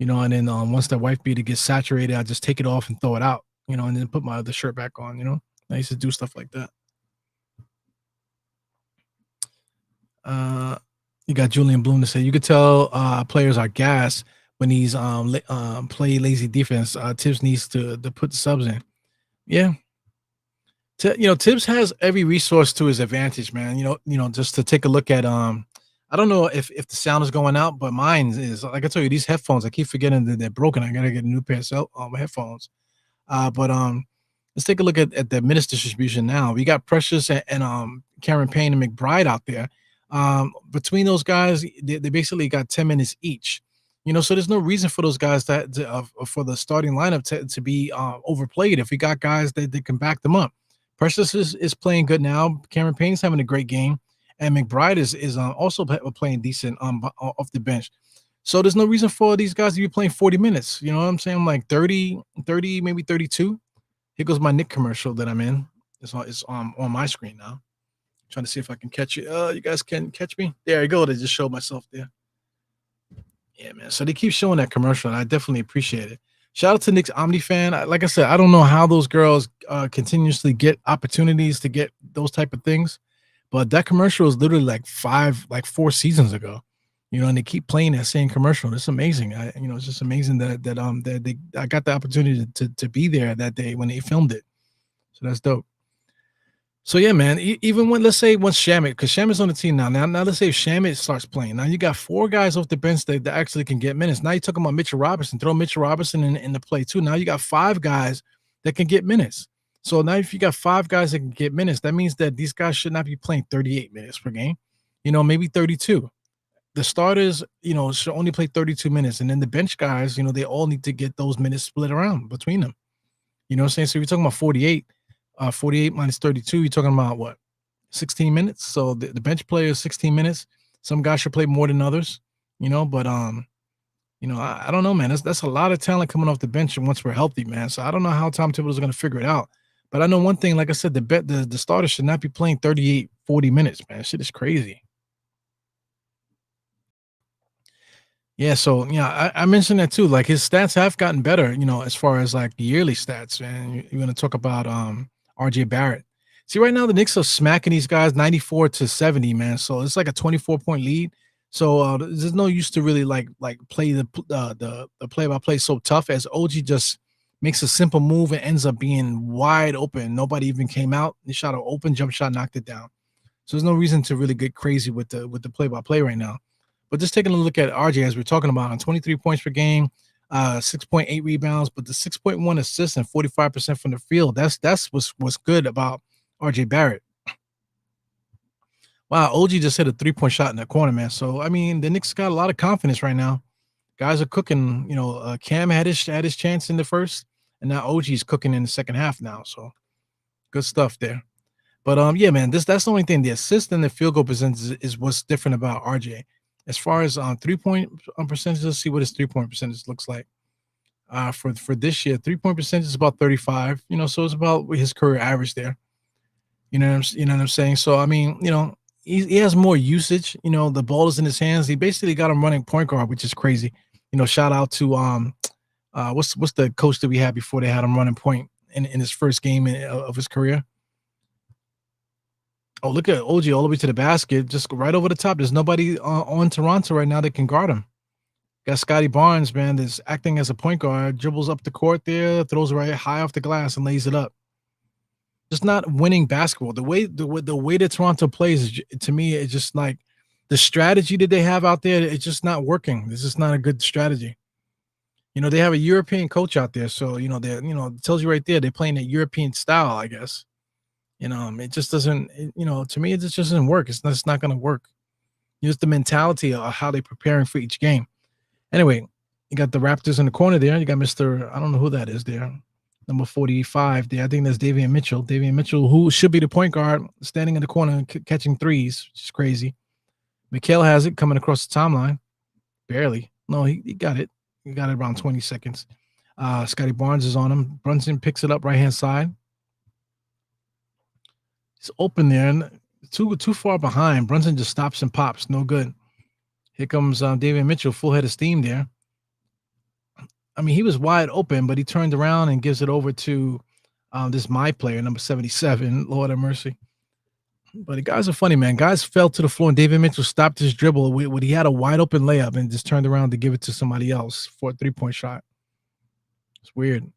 And then once that wife beater gets saturated, I just take it off and throw it out. And then put my other shirt back on. I used to do stuff like that. You got Julian Bloom to say you could tell players are gassed when he's play lazy defense. Tibbs needs to put the subs in. Yeah. Tibbs has every resource to his advantage, man. Just to take a look at I don't know if the sound is going out, but mine is, like I told you, these headphones, I keep forgetting that they're broken. I gotta get a new pair of headphones. But let's take a look at the minutes distribution now. We got Precious and Cameron Payne and McBride out there. Between those guys, they basically got 10 minutes each. So there's no reason for those guys for the starting lineup to be overplayed if we got guys that can back them up. Precious is playing good now. Cameron Payne's having a great game, and McBride is also playing decent off the bench. So there's no reason for these guys to be playing 40 minutes. You know what I'm saying? Like 30, maybe 32. Here goes my Nick commercial that I'm in. It's on my screen now. Trying to see if I can catch you. You guys can catch me. There you go. They just showed myself there. Yeah, man. So they keep showing that commercial, and I definitely appreciate it. Shout out to Nick's Omni fan. Like I said, I don't know how those girls continuously get opportunities to get those type of things, but that commercial is literally like 4 seasons ago. And they keep playing that same commercial. It's amazing. It's just amazing that I got the opportunity to be there that day when they filmed it. So that's dope. So yeah, man. Even let's say once Shamet, because Shamet's on the team now. Now let's say if Shamet starts playing. Now you got 4 guys off the bench that actually can get minutes. Now you're talking about Mitchell Robinson. Throw Mitchell Robinson in the play too. Now you got 5 guys that can get minutes. So now if you got 5 guys that can get minutes, that means that these guys should not be playing 38 minutes per game. Maybe 32. The starters, should only play 32 minutes, and then the bench guys, they all need to get those minutes split around between them. You know what I'm saying? So you're talking about 48. 48 minus 32, you're talking about what? 16 minutes. So the bench player is 16 minutes. Some guys should play more than others, but I don't know, man. That's a lot of talent coming off the bench once we're healthy, man. So I don't know how Tom Thibodeau is going to figure it out. But I know one thing, like I said, the starters should not be playing 38, 40 minutes, man. Shit is crazy. Yeah, so I mentioned that too. Like his stats have gotten better, as far as like the yearly stats, man. You're gonna talk about RJ Barrett. See, right now the Knicks are smacking these guys 94-70, man. So it's like a 24-point lead. So there's no use to really like play the play-by-play so tough, as OG just makes a simple move and ends up being wide open. Nobody even came out. He shot an open jump shot, knocked it down. So there's no reason to really get crazy with the play-by-play right now. But just taking a look at RJ, as we're talking about, on 23 points per game, 6.8 rebounds, but the 6.1 assists and 45% from the field. That's what's good about RJ Barrett. Wow, OG just hit a 3-point shot in the corner, man. So I mean, the Knicks got a lot of confidence right now. Guys are cooking. Cam had his chance in the first, and now OG's cooking in the second half now. So good stuff there. But yeah, man, that's the only thing. The assist and the field goal percentage is what's different about RJ. As far as 3-point percentage, let's see what his 3-point percentage looks like. For this year, 3-point percentage is about 35. So it's about his career average there. You know what I'm saying? So I mean, he has more usage. The ball is in his hands. He basically got him running point guard, which is crazy. Shout out to what's the coach that we had before they had him running point in his first game of his career. Oh, look at OG all the way to the basket, just right over the top. There's nobody on Toronto right now that can guard him. Got Scotty Barnes, man, that's acting as a point guard, dribbles up the court there, throws right high off the glass and lays it up. Just not winning basketball. The way that Toronto plays, to me, it's just like the strategy that they have out there, it's just not working. This is not a good strategy. They have a European coach out there, so it tells you right there they're playing a European style, I guess. It just doesn't. To me, it just doesn't work. It's not going to work. Just the mentality of how they're preparing for each game. Anyway, you got the Raptors in the corner there. You got Mr. I don't know who that is there. Number 45 there. I think that's Davian Mitchell. Davian Mitchell, who should be the point guard, standing in the corner catching threes, which is crazy. Mikhail has it coming across the timeline. Barely. No, he got it. He got it around 20 seconds. Scotty Barnes is on him. Brunson picks it up right-hand side. It's open there. And too far behind. Brunson just stops and pops. No good. Here comes Davian Mitchell, full head of steam there. I mean, he was wide open, but he turned around and gives it over to this my player, number 77. Lord have mercy. But the guys are funny, man. Guys fell to the floor, and David Mitchell stopped his dribble when he had a wide open layup and just turned around to give it to somebody else for a 3-point shot. It's weird.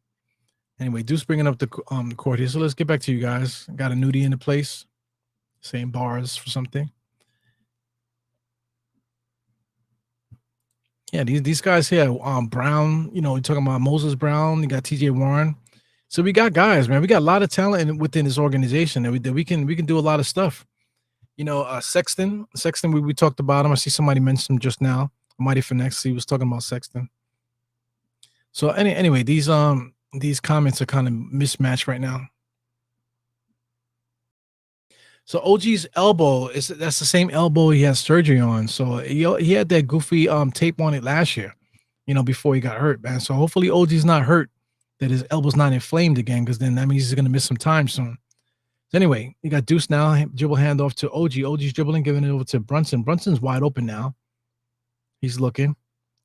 Anyway, Deuce bringing up the court here. So let's get back to you guys. Got a nudie in the place. Same bars for something. Yeah, these guys here, Brown, you're talking about Moses Brown, you got TJ Warren. So we got guys, man. We got a lot of talent within this organization that we can do a lot of stuff. Sexton, we talked about him. I see somebody mentioned him just now. Mighty Finex, he was talking about Sexton. So anyway, these comments are kind of mismatched right now. So OG's elbow that's the same elbow he has surgery on. So he had that goofy tape on it last year, before he got hurt, man. So hopefully OG's not hurt, that his elbow's not inflamed again, because then that means he's gonna miss some time soon. So anyway, you got Deuce now, dribble handoff to OG. OG's dribbling, giving it over to Brunson. Brunson's wide open now. He's looking,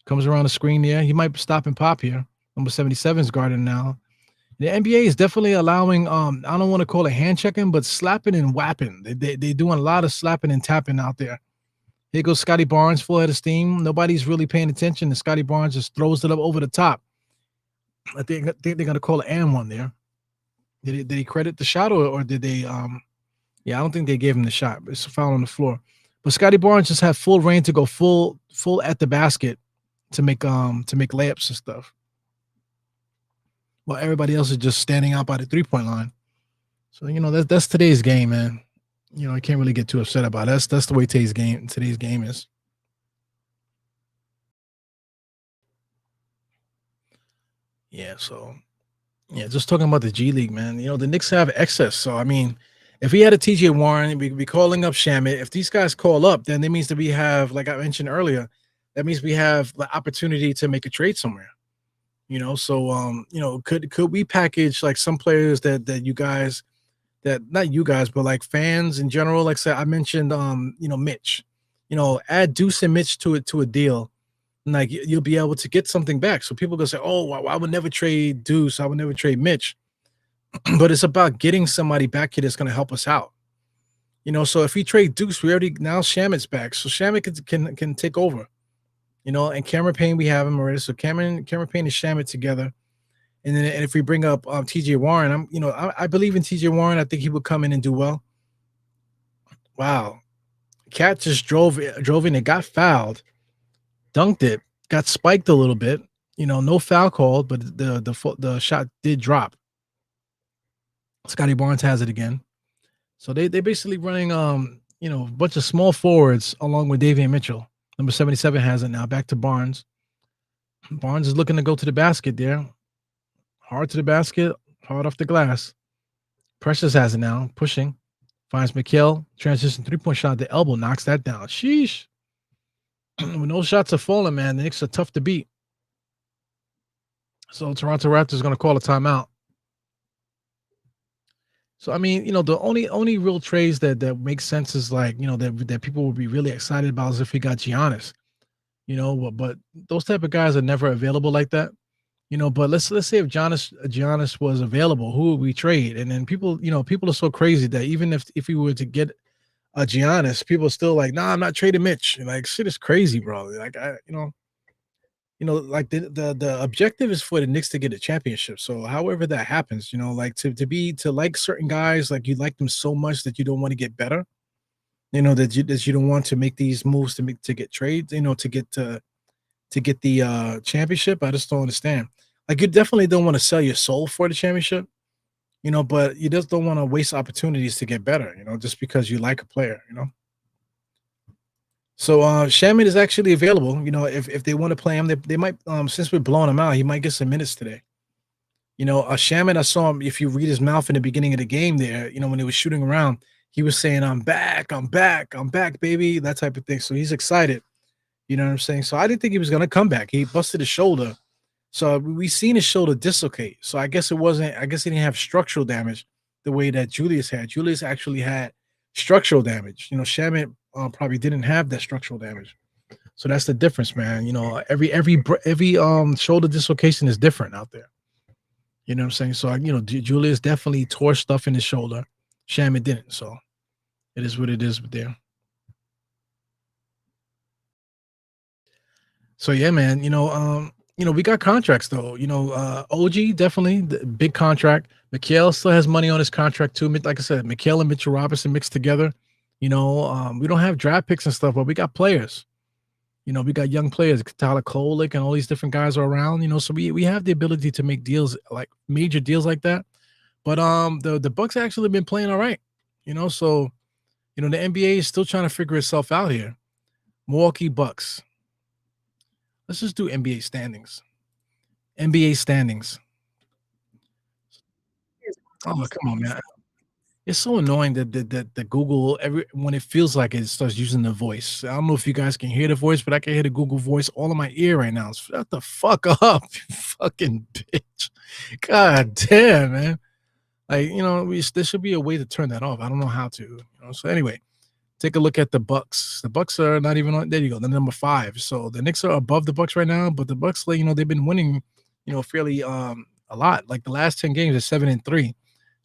comes around the screen there. He might stop and pop here. Number 77's guarding now. The NBA is definitely allowing, I don't want to call it hand checking, but slapping and whapping. They're doing a lot of slapping and tapping out there. Here goes Scotty Barnes, full head of steam. Nobody's really paying attention, and Scotty Barnes just throws it up over the top. I think they're going to call it and one there. Did he credit the shot, or did they? Yeah, I don't think they gave him the shot. It's a foul on the floor. But Scotty Barnes just had full reign to go full at the basket to make layups and stuff. While everybody else is just standing out by the 3-point line. So, that's today's game, man. I can't really get too upset about it. That's the way today's game is. Yeah, so, just talking about the G League, man. The Knicks have excess. So, I mean, if we had a TJ Warren, we could be calling up Shamet. If these guys call up, then that means that we have, like I mentioned earlier, that means we have the opportunity to make a trade somewhere. So could we package like some players that you guys, that not you guys, but like fans in general, like say I mentioned Mitch, add Deuce and Mitch to a deal, and like you'll be able to get something back. So people gonna say, oh, well, I would never trade Deuce, I would never trade Mitch. But it's about getting somebody back here that's gonna help us out. So if we trade Deuce, we already, now Shamet's back, so Shamet can take over. And Cameron Payne, we have him already. So Cameron Payne and Shamet together. And then if we bring up TJ Warren, I believe in TJ Warren. I think he would come in and do well. Wow. Cat just drove in and got fouled, dunked it, got spiked a little bit. No foul called, but the shot did drop. Scotty Barnes has it again. So they basically running a bunch of small forwards along with Davian Mitchell. Number 77 has it now. Back to Barnes. Barnes is looking to go to the basket there. Hard to the basket, hard off the glass. Precious has it now. Pushing. Finds Mikhail. Transition 3-point shot. The elbow knocks that down. Sheesh. When those shots are falling, man, the Knicks are tough to beat. So Toronto Raptors going to call a timeout. So, I mean, the only real trades that make sense is like, that people will be really excited about is if we got Giannis, but those type of guys are never available like that, but let's say if Giannis was available, who would we trade? And then people are so crazy that even if we were to get a Giannis, people are still like, nah, I'm not trading Mitch. Like, shit is crazy, bro. Like, like the objective is for the Knicks to get a championship. So however that happens, like to like certain guys, like you like them so much that you don't want to get better, that you don't want to make these moves to get trades, to to get the championship. I just don't understand. Like you definitely don't want to sell your soul for the championship, but you just don't want to waste opportunities to get better, just because you like a player. So Shamet is actually available. If they want to play him, they might since we're blowing him out, he might get some minutes today. Shamet, I saw him. If you read his mouth in the beginning of the game there, when he was shooting around, he was saying, I'm back, I'm back, I'm back, baby, that type of thing. So he's excited. You know what I'm saying? So I didn't think he was gonna come back. He busted his shoulder. So we seen his shoulder dislocate. So I guess I guess he didn't have structural damage the way that Julius had. Julius actually had structural damage. Shamet probably didn't have that structural damage. So that's the difference, man. Every shoulder dislocation is different out there. You know what I'm saying? So Julius definitely tore stuff in his shoulder. Shamet didn't. So it is what it is there. So yeah, man. We got contracts though. OG definitely big contract. Mikhail still has money on his contract too. Like I said, Mikhail and Mitchell Robinson mixed together. We don't have draft picks and stuff, but we got players. We got young players, Tyler Kolek and all these different guys are around. So we have the ability to make deals, like major deals like that. But the Bucks actually been playing all right. So the NBA is still trying to figure itself out here. Milwaukee Bucks. Let's just do NBA standings. NBA standings. Oh, come on, man. It's so annoying that the Google when it feels like it starts using the voice. I don't know if you guys can hear the voice, but I can hear the Google voice all in my ear right now. Shut the fuck up, you fucking bitch. God damn, man. Like, there should be a way to turn that off. I don't know how to. So anyway, take a look at the Bucks. The Bucks are not even on. There you go. They're number 5. So the Knicks are above the Bucks right now, but the Bucks, they've been winning, fairly a lot. Like the last 10 games are 7-3.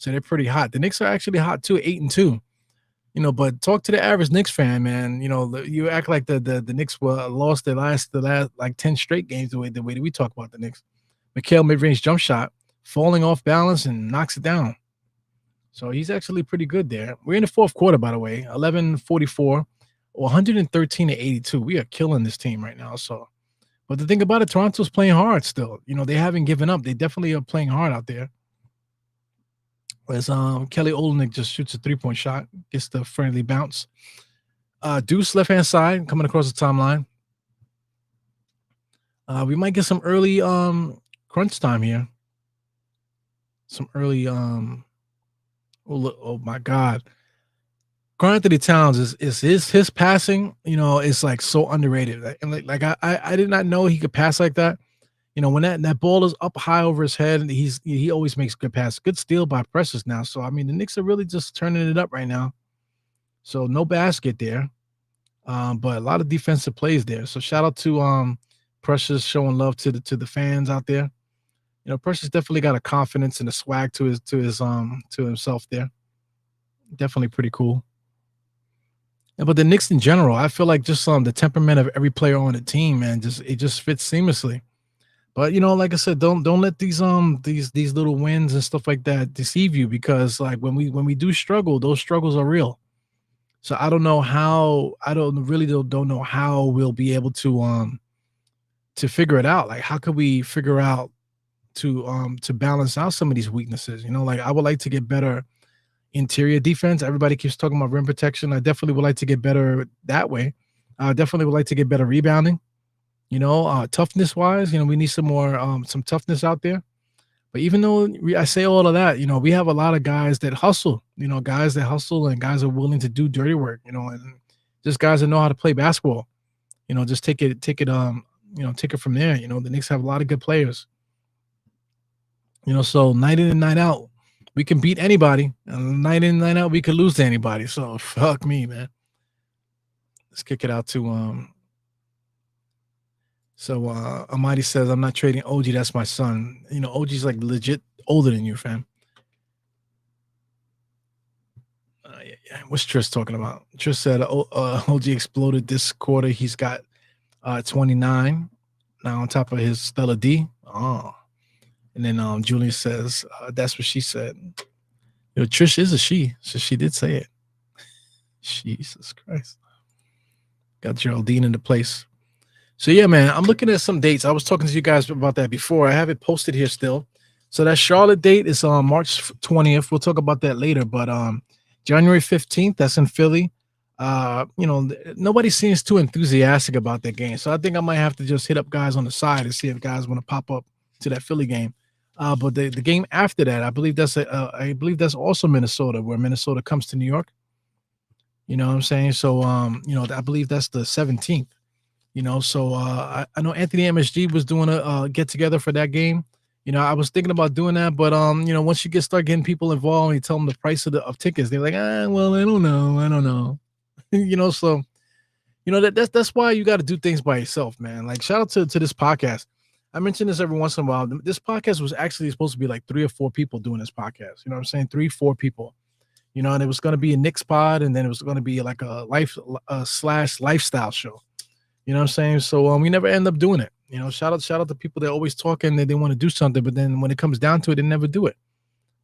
So they're pretty hot. The Knicks are actually hot too, 8-2. But talk to the average Knicks fan, man. You act like the Knicks lost the last like 10 straight games the way that we talk about the Knicks. Mikhail mid-range jump shot, falling off balance and knocks it down. So he's actually pretty good there. We're in the fourth quarter, by the way, 11:44, 113-82. We are killing this team right now. So, but the thing about it, Toronto's playing hard still. They haven't given up. They definitely are playing hard out there. As Kelly Olynyk just shoots a 3-point shot, gets the friendly bounce. Deuce left-hand side coming across the timeline. We might get some early crunch time here. Some early oh my God. Karl-Anthony Towns is his passing, it's like so underrated. And like I did not know he could pass like that. When that ball is up high over his head, and he always makes good passes. Good steal by Precious now. So I mean, the Knicks are really just turning it up right now. So no basket there, but a lot of defensive plays there. So shout out to Precious showing love to the fans out there. Precious definitely got a confidence and a swag to himself there. Definitely pretty cool. But the Knicks in general, I feel like just the temperament of every player on the team, man, it just fits seamlessly. But like I said, don't let these little wins and stuff like that deceive you, because like when we do struggle, those struggles are real. So I don't know how don't know how we'll be able to figure it out. Like how could we figure out to balance out some of these weaknesses? Like I would like to get better interior defense. Everybody keeps talking about rim protection. I definitely would like to get better that way. I definitely would like to get better rebounding. Toughness wise, we need some more some toughness out there. But even though I say all of that, we have a lot of guys that hustle, guys that hustle and guys are willing to do dirty work, and just guys that know how to play basketball. Just take it from there. The Knicks have a lot of good players. So night in and night out, we can beat anybody. And night in and night out, we could lose to anybody. So fuck me, man. Let's kick it out to So Amadi says, I'm not trading OG, that's my son. OG's like legit older than you, fam. Yeah. What's Trish talking about? Trish said OG exploded this quarter. He's got 29 now on top of his Stella D. Oh. And then Julian says, that's what she said. Trish is a she, so she did say it. Jesus Christ. Got Geraldine into place. So yeah, man, I'm looking at some dates. I was talking to you guys about that before. I have it posted here still. So that Charlotte date is on March 20th. We'll talk about that later. But January 15th, that's in Philly. Nobody seems too enthusiastic about that game. So I think I might have to just hit up guys on the side and see if guys want to pop up to that Philly game. But the game after that, I believe that's also Minnesota, where Minnesota comes to New York. You know what I'm saying? So I believe that's the 17th. So I know Anthony MSG was doing a get together for that game. I was thinking about doing that, but once you start getting people involved and you tell them the price of tickets, they're like, well, I don't know. So that's why you got to do things by yourself, man. Like shout out to this podcast. I mention this every once in a while. This podcast was actually supposed to be like 3 or 4 people doing this podcast. You know what I'm saying? 3, 4 people. And it was going to be a Knicks pod, and then it was going to be like a slash lifestyle show. You know what I'm saying? So we never end up doing it. Shout out to people that always talking that they want to do something, but then when it comes down to it, they never do it.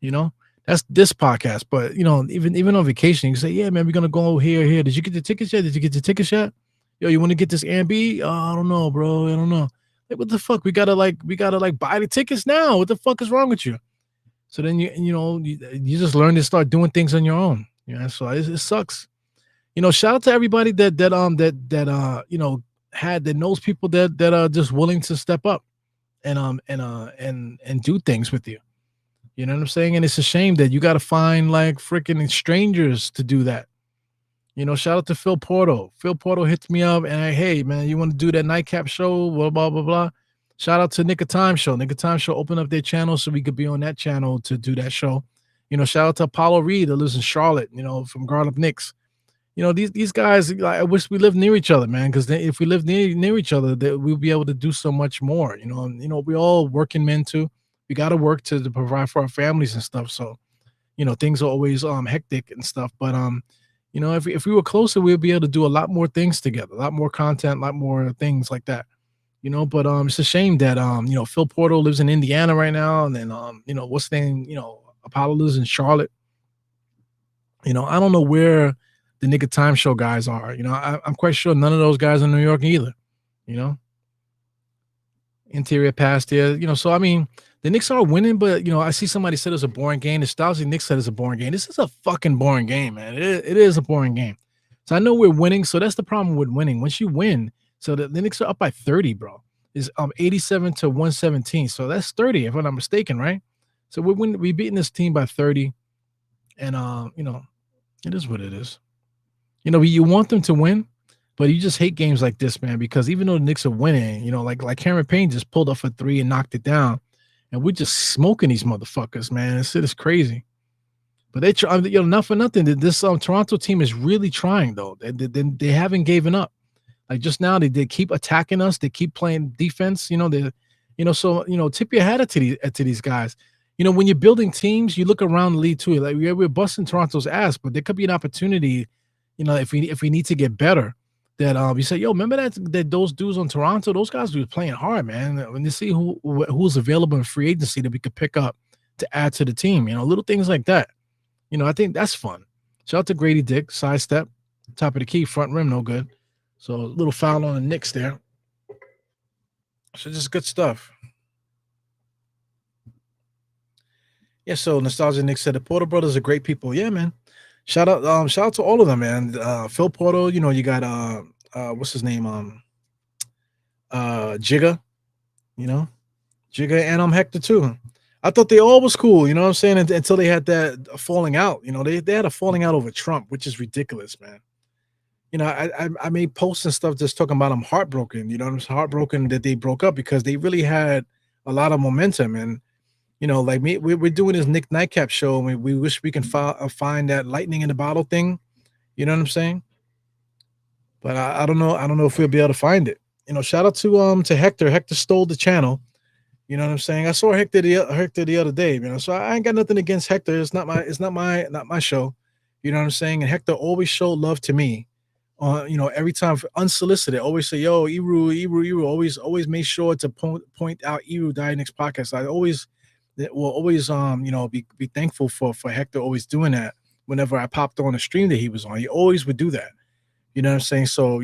You know, that's this podcast. But even on vacation, you can say, yeah, man, we're gonna go here, here. Did you get the tickets yet? Did you get the tickets yet? Yo, you want to get this Airbnb? I don't know, bro. I don't know. Like, what the fuck? We gotta buy the tickets now. What the fuck is wrong with you? So then you just learn to start doing things on your own. So it sucks. Shout out to everybody that had that knows people that are just willing to step up and do things with you. You know what I'm saying? And it's a shame that you got to find like freaking strangers to do that. Shout out to Phil Porto. Phil Porto hits me up and hey man, you want to do that nightcap show? Blah blah blah blah. Shout out to Nick of Time Show. Nick of Time Show opened up their channel so we could be on that channel to do that show. Shout out to Apollo Reed that lives in Charlotte. From Guard Up Knicks. These guys, I wish we lived near each other, man, because if we lived near each other, that we'll be able to do so much more. We all working men too. We got to work to provide for our families and stuff. So, things are always hectic and stuff. But if we were closer, we'd be able to do a lot more things together, a lot more content, a lot more things like that. But it's a shame that Phil Porto lives in Indiana right now, and then what's the name, Apollo lives in Charlotte. I don't know where the Nick of Time Show guys are. I'm quite sure none of those guys are in New York either. Interior past here. So I mean, the Knicks are winning, but I see somebody said it's a boring game. Nostalgic Knicks said it's a boring game. This is a fucking boring game, man. It is a boring game. So I know we're winning. So that's the problem with winning. Once you win, so the Knicks are up by 30, bro. Is 87 to 117. So that's 30, if I'm not mistaken, right? So we beating this team by 30, and it is what it is. You want them to win, but you just hate games like this, man, because even though the Knicks are winning, like Cameron Payne just pulled off a 3 and knocked it down, and we're just smoking these motherfuckers, man. This shit is crazy. But they try, not for nothing. This Toronto team is really trying, though. They haven't given up. Like just now, they keep attacking us. They keep playing defense. So tip your hat to these guys. When you're building teams, you look around the league too. Like we're busting Toronto's ass, but there could be an opportunity. If we need to get better, that we say, yo, remember that those dudes on Toronto, those guys were playing hard, man. When you see who's available in free agency that we could pick up to add to the team, little things like that. I think that's fun. Shout out to Grady Dick, sidestep, top of the key, front rim, no good. So a little foul on the Knicks there. So just good stuff. Yeah, so Nostalgia Nick said the Porter brothers are great people. Yeah, man. Shout out to all of them, man. Phil Porto, you got what's his name? Jigga, Jigga and Hector too. I thought they all was cool, you know what I'm saying? Until they had that falling out. They had a falling out over Trump, which is ridiculous, man. I made posts and stuff just talking about I'm heartbroken. I'm heartbroken that they broke up because they really had a lot of momentum. And like me, we're doing this Nick Nightcap show, and we wish we can find that lightning in the bottle thing. You know what I'm saying? But I don't know. I don't know if we'll be able to find it. Shout out to Hector. Hector stole the channel. You know what I'm saying? I saw Hector the other day. So I ain't got nothing against Hector. It's not my show. You know what I'm saying? And Hector always showed love to me. Every time unsolicited, always say, yo, Eru, always make sure to point out Eru Dynix podcast. I always will always be thankful for Hector always doing that whenever I popped on a stream that he was on. He always would do that. You know what I'm saying? So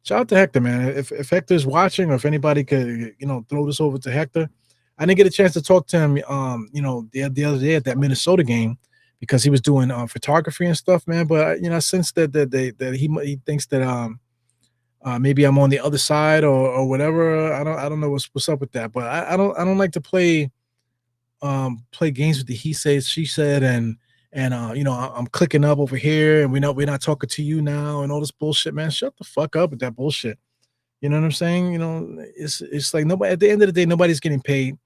Shout out to Hector, man. If Hector's watching, or if anybody could, throw this over to Hector. I didn't get a chance to talk to him, the other day at that Minnesota game because he was doing photography and stuff, man. But I sense that he thinks that maybe I'm on the other side or whatever. I don't know what's up with that. But I don't like to play games with the he said she said and I'm clicking up over here and we're not talking to you now and all this bullshit, man. Shut the fuck up with that bullshit. You know what I'm saying? It's like nobody, at the end of the day, nobody's getting paid.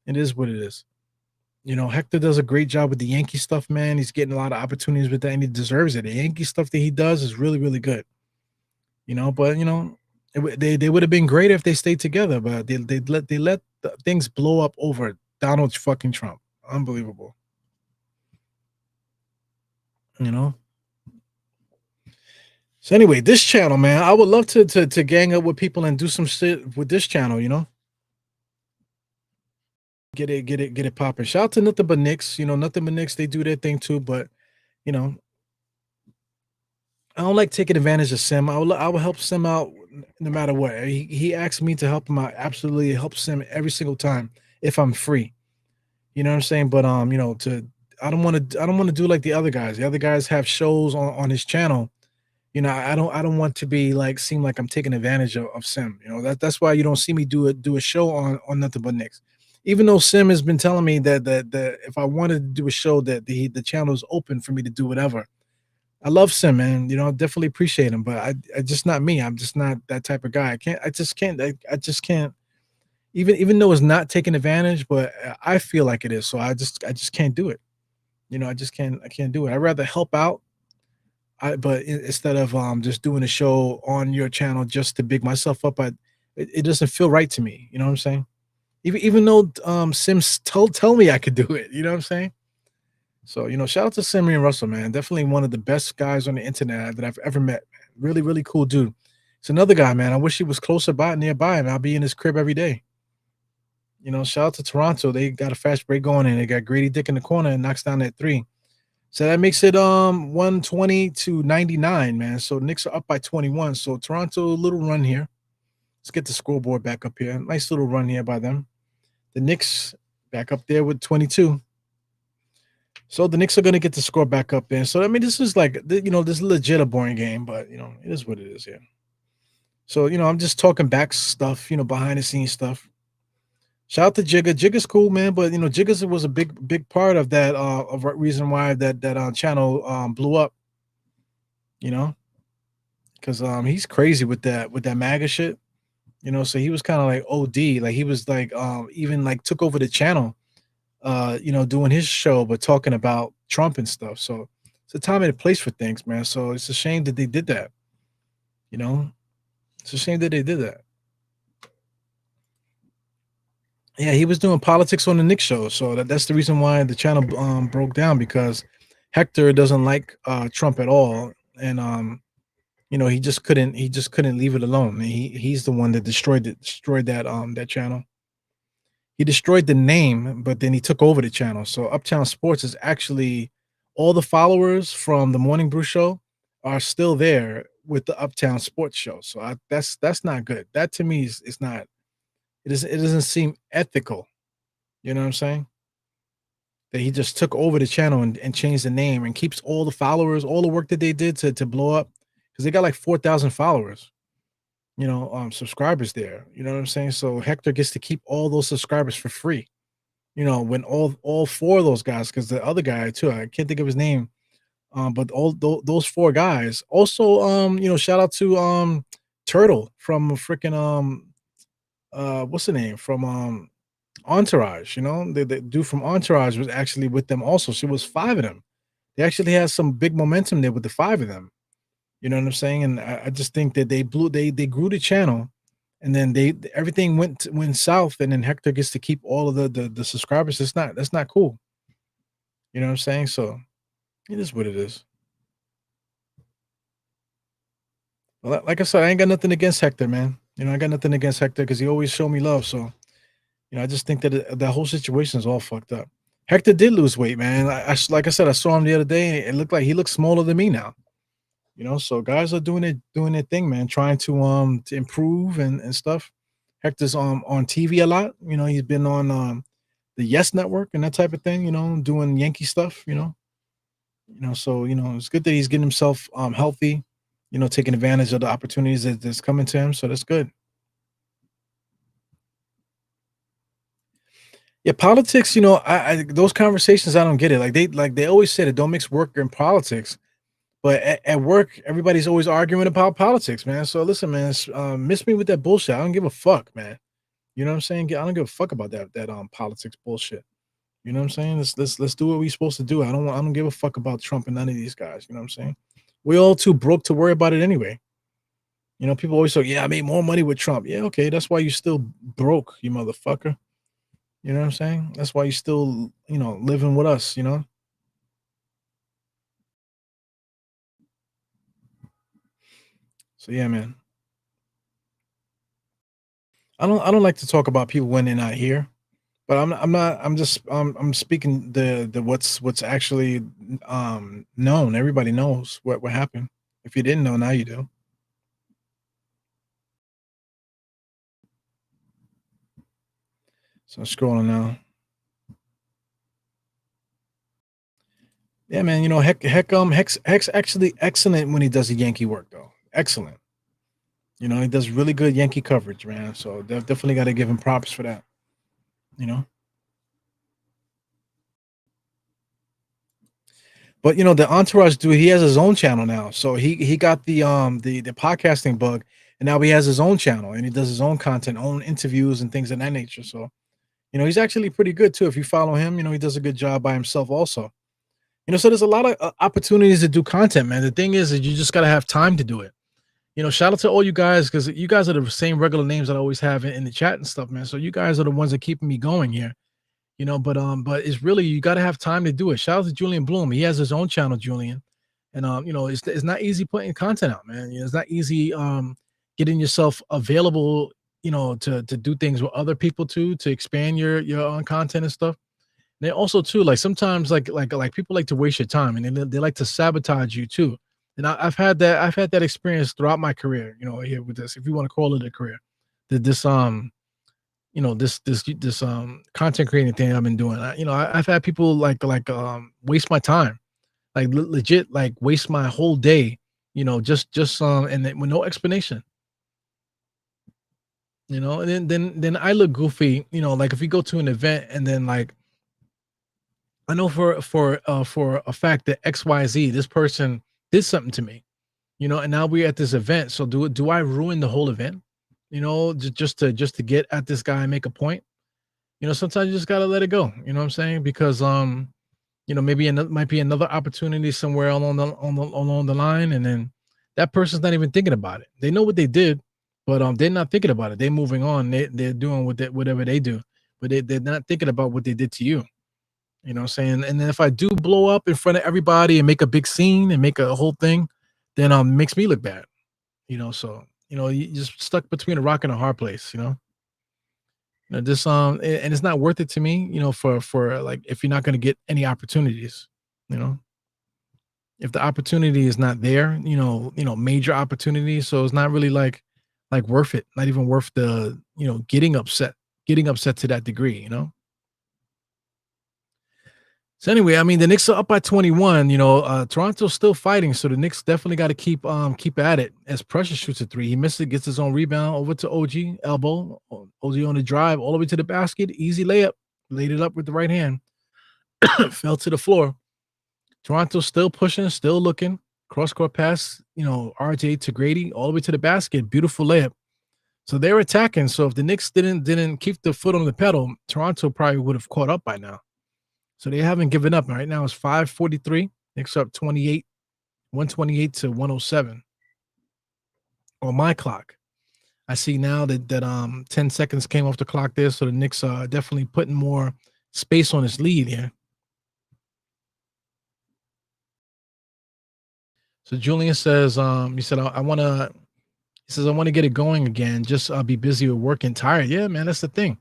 It is what it is. Hector does a great job with the Yankee stuff, man. He's getting a lot of opportunities with that, and he deserves it. The Yankee stuff that he does is really, really good. But they would have been great if they stayed together, but they let things blow up over Donald fucking Trump. Unbelievable. You know. So anyway, this channel, man, I would love to gang up with people and do some shit with this channel. Get it popping. Shout out to Nothing But Knicks. Nothing But Knicks. They do their thing too, but you know, I don't like taking advantage of Sim. I will help Sim out no matter what. He asked me to help him out. Absolutely help Sim every single time if I'm free. You know what I'm saying? But I don't want to do like the other guys. The other guys have shows on his channel. I don't want to be like seem like I'm taking advantage of Sim. That's why you don't see me do a show on Nothing But Knicks. Even though Sim has been telling me that if I wanted to do a show that the channel is open for me to do whatever. I love Sim, man. I definitely appreciate him, but I just not me. I'm just not that type of guy. I just can't. Even though it's not taking advantage, but I feel like it is. So I just can't do it. I can't do it. I'd rather help out. But instead of just doing a show on your channel just to big myself up, it doesn't feel right to me. You know what I'm saying? Even though Sims tell me I could do it. You know what I'm saying? So, shout out to Simeon Russell, man. Definitely one of the best guys on the internet that I've ever met. Man. Really, really cool dude. It's another guy, man. I wish he was closer by, nearby, and I'll be in his crib every day. Shout out to Toronto. They got a fast break going, and they got Grady Dick in the corner and knocks down that three. So that makes it 120 to 99, man. So Knicks are up by 21. So Toronto, a little run here. Let's get the scoreboard back up here. Nice little run here by them. The Knicks back up there with 22. So the Knicks are going to get the score back up there. So, I mean, this is like, this is legit a boring game, but, it is what it is here. So, I'm just talking back stuff, behind the scenes stuff. Shout out to Jigga. Jigga's cool, man, but, Jigga's was a big part of that, of reason why that channel blew up, because he's crazy with that MAGA shit, so he was kind of like OD. Like, he was like, even like took over the channel. Doing his show, but talking about Trump and stuff. So it's a time and a place for things, man. So it's a shame that they did that. It's a shame that they did that. Yeah, he was doing politics on the Knicks show. So that's the reason why the channel broke down, because Hector doesn't like Trump at all. And he just couldn't leave it alone. He's the one that destroyed that channel. He destroyed the name, but then he took over the channel. So Uptown Sports is actually all the followers from the Morning Brew Show are still there with the Uptown Sports Show. So that's not good. That to me is not. It doesn't seem ethical. You know what I'm saying? That he just took over the channel and changed the name and keeps all the followers, all the work that they did to blow up, because they got like 4,000 followers. Subscribers there. You know what I'm saying? So Hector gets to keep all those subscribers for free. When all four of those guys, because the other guy too, I can't think of his name, but all those four guys. Also, shout out to Turtle from freaking what's the name from Entourage. The dude from Entourage was actually with them also. So it was five of them. They actually had some big momentum there with the five of them. You know what I'm saying? And I just think that they grew the channel, and then everything went south, and then Hector gets to keep all of the subscribers. That's not cool. You know what I'm saying? So it is what it is. Well, like I said, I ain't got nothing against Hector, man. I got nothing against Hector because he always showed me love. So, I just think that the whole situation is all fucked up. Hector did lose weight, man. Like I said, I saw him the other day, and it looked like he looks smaller than me now. So guys are doing their thing, man, trying to improve and stuff. Hector's on TV a lot. He's been on the Yes Network and that type of thing. Doing Yankee stuff. So it's good that he's getting himself healthy. Taking advantage of the opportunities that's coming to him. So that's good. Yeah, politics. I those conversations I don't get it. Like they always say that don't mix work and politics. But at work, everybody's always arguing about politics, man. So listen, man, miss me with that bullshit. I don't give a fuck, man. You know what I'm saying? I don't give a fuck about that politics bullshit. You know what I'm saying? Let's do what we're supposed to do. I don't give a fuck about Trump and none of these guys. You know what I'm saying? We're all too broke to worry about it anyway. People always say, "Yeah, I made more money with Trump." Yeah, okay, that's why you still broke, you motherfucker. You know what I'm saying? That's why you still, living with us. So yeah, man. I don't like to talk about people when they're not here. But I'm not I'm speaking the what's actually known. Everybody knows what happened. If you didn't know, now you do. So I'm scrolling now. Yeah, man, Heck's actually excellent when he does the Yankee work though. Excellent. He does really good Yankee coverage, man. So definitely got to give him props for that. You know. But the Entourage dude, he has his own channel now. So he got the podcasting bug, and now he has his own channel and he does his own content, own interviews and things of that nature. So he's actually pretty good too. If you follow him, he does a good job by himself also. So there's a lot of opportunities to do content, man. The thing is that you just gotta have time to do it. Shout out to all you guys because you guys are the same regular names that I always have in the chat and stuff, man. So you guys are the ones that keeping me going here. But it's really you got to have time to do it. Shout out to Julian Bloom. He has his own channel, Julian, and it's not easy putting content out, man. It's not easy getting yourself available, to do things with other people too, to expand your own content and stuff. And then also too, like sometimes like people like to waste your time and they like to sabotage you too. And I've had that experience throughout my career, here with this, if you want to call it a career. That this content creating thing I've been doing. I've had people waste my time, like legit, like waste my whole day, just and then with no explanation. And then I look goofy, like if we go to an event and then like I know for a fact that XYZ, this person did something to me, and now we're at this event. So do I ruin the whole event? Just to get at this guy and make a point. Sometimes you just gotta let it go. You know what I'm saying? Because maybe might be another opportunity somewhere along the line, and then that person's not even thinking about it. They know what they did, but they're not thinking about it. They're moving on. They're doing whatever they do, but they're not thinking about what they did to you. You know what I'm saying? And then if I do blow up in front of everybody and make a big scene and make a whole thing, then it makes me look bad. So you just stuck between a rock and a hard place. This and it's not worth it to me, for like if you're not going to get any opportunities, you know, if the opportunity is not there, major opportunities, so it's not really like worth it, not even worth the getting upset to that degree. So anyway, I mean the Knicks are up by 21. Toronto's still fighting, so the Knicks definitely got to keep at it. As Precious shoots a three, he misses it, gets his own rebound over to OG elbow. OG on the drive all the way to the basket, easy layup, laid it up with the right hand, fell to the floor. Toronto's still pushing, still looking. Cross court pass, RJ to Grady all the way to the basket, beautiful layup. So they're attacking. So if the Knicks didn't keep the foot on the pedal, Toronto probably would have caught up by now. So they haven't given up. Right now it's 5:43. Knicks up 28, 128 to 107 on my clock. I see now that 10 seconds came off the clock there, so the Knicks are definitely putting more space on this lead here. So Julian says, he said, I want to get it going again. Just be busy with work and tired. Yeah, man, that's the thing.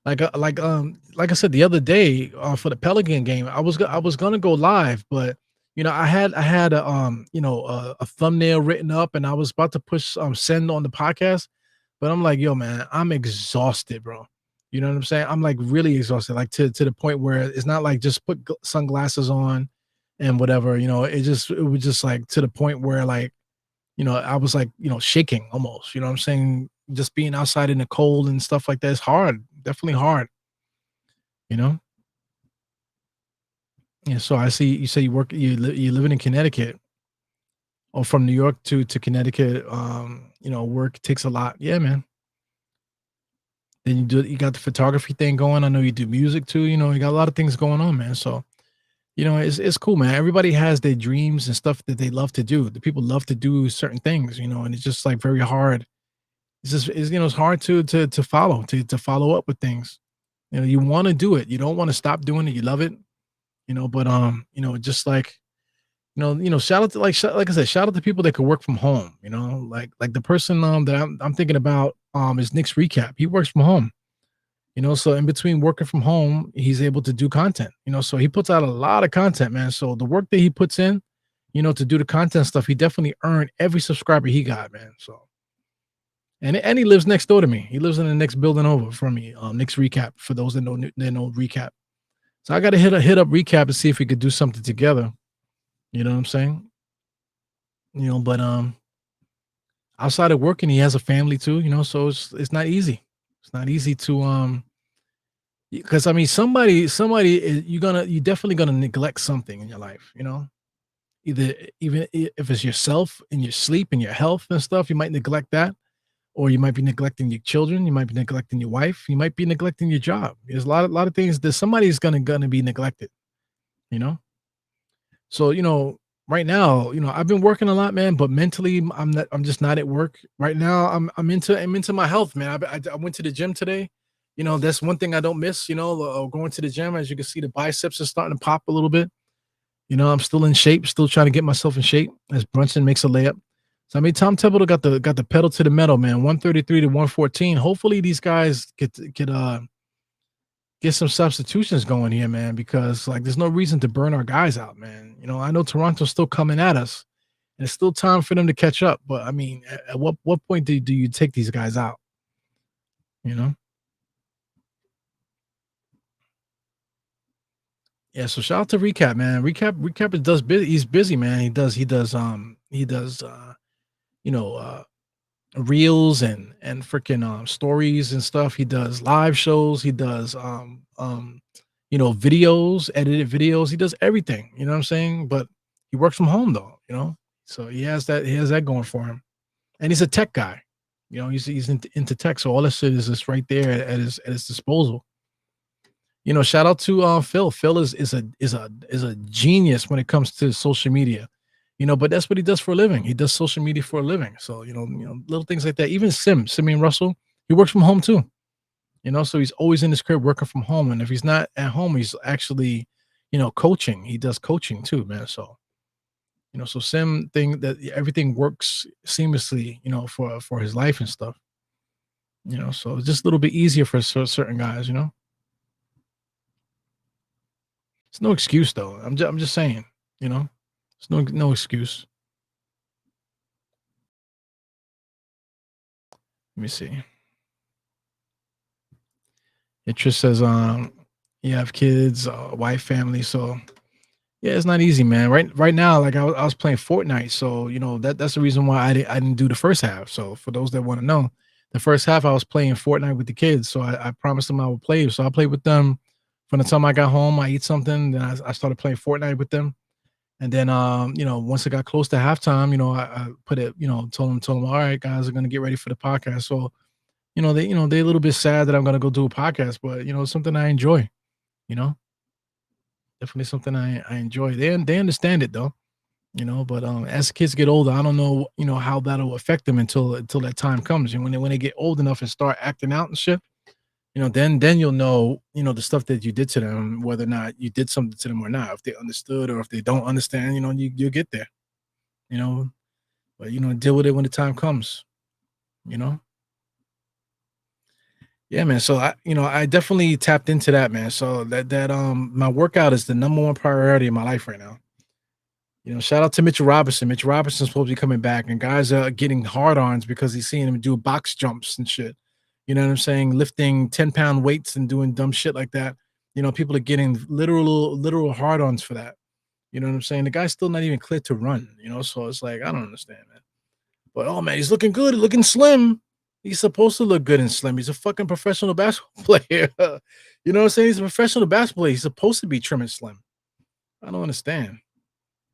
Like I said the other day for the Pelican game, I was gonna go live, but I had a thumbnail written up, and I was about to push send on the podcast, but I'm like, yo, man, I'm exhausted, bro. You know what I'm saying? I'm like really exhausted, like to the point where it's not like just put sunglasses on and whatever. It was just like to the point where like I was like shaking almost. You know what I'm saying? Just being outside in the cold and stuff like that is hard, definitely hard. You know. Yeah. So I see you say you're living in Connecticut. Or from New York to Connecticut, work takes a lot. Yeah, man. Then you got the photography thing going. I know you do music too. You got a lot of things going on, man. So it's cool, man. Everybody has their dreams and stuff that they love to do. The people love to do certain things, and it's just like very hard. It's hard to follow to follow up with things. You want to do it. You don't want to stop doing it. You love it, but just like shout out to like I said, shout out to people that could work from home. Like the person that I'm thinking about is Nick's Recap. He works from home. So in between working from home, he's able to do content. So he puts out a lot of content, man. So the work that he puts in, to do the content stuff, he definitely earned every subscriber he got, man. So and he lives next door to me. He lives in the next building over from me. Nick's Recap for those that know Recap. So I got to hit up Recap and see if we could do something together. You know what I'm saying? But outside of working, he has a family too, so it's not easy. It's not easy to because I mean somebody you definitely gonna neglect something in your life, Either even if it's yourself and your sleep and your health and stuff, you might neglect that, or you might be neglecting your children, you might be neglecting your wife, you might be neglecting your job. There's a lot of things that somebody's gonna be neglected, you know. So, right now, I've been working a lot, man, but mentally I'm just not at work. Right now, I'm into my health, man. I went to the gym today. That's one thing I don't miss, going to the gym. As you can see, the biceps are starting to pop a little bit. I'm still in shape, still trying to get myself in shape as Brunson makes a layup. So I mean, Tom Thibodeau got the pedal to the metal, man. 133 to 114. Hopefully these guys get some substitutions going here, man, because like there's no reason to burn our guys out, man. I know Toronto's still coming at us, and it's still time for them to catch up. But I mean, at what point do you take these guys out? You know? Yeah. So shout out to Recap, man. Recap does busy. He's busy, man. He does you know reels and freaking stories and stuff. He does live shows. He does videos, edited videos. He does everything. You know what I'm saying? But he works from home though. So he has that going for him, and he's a tech guy. He's into tech, so all that shit is just right there at his disposal. Shout out to Phil. Phil is a genius when it comes to social media. But that's what he does for a living. He does social media for a living. So little things like that. Even Simeon Russell, he works from home too. So he's always in his crib working from home. And if he's not at home, he's actually, coaching. He does coaching too, man. So so Sim thing that everything works seamlessly, for his life and stuff. So it's just a little bit easier for certain guys. It's no excuse though. I'm just saying. It's no excuse. Let me see. It just says, you have kids, wife, family. So yeah, it's not easy, man. Right now, like I was playing Fortnite, so that's the reason why I didn't do the first half. So for those that want to know, the first half I was playing Fortnite with the kids. So I promised them I would play. So I played with them from the time I got home. I eat something, then I started playing Fortnite with them. And then, once it got close to halftime, I put it, told them, all right, guys, are gonna get ready for the podcast. So, they're a little bit sad that I'm gonna go do a podcast, but it's something I enjoy. You know, definitely something I enjoy. They understand it though. But as kids get older, I don't know, how that'll affect them until that time comes. And when they get old enough and start acting out and shit, then you'll know, the stuff that you did to them, whether or not you did something to them or not, if they understood or if they don't understand, you'll get there, you know, but, deal with it when the time comes, you know? Yeah, man. So I definitely tapped into that, man. So that my workout is the number one priority in my life right now. Shout out to Mitchell Robinson. Mitchell Robinson's supposed to be coming back, and guys are getting hard ons because he's seeing him do box jumps and shit. You know what I'm saying? Lifting 10-pound weights and doing dumb shit like that. People are getting literal hard ons for that. You know what I'm saying? The guy's still not even clear to run, so it's like, I don't understand, man. But oh man, he's looking good, looking slim. He's supposed to look good and slim. He's a fucking professional basketball player. You know what I'm saying? He's a professional basketball player. He's supposed to be trim and slim. I don't understand.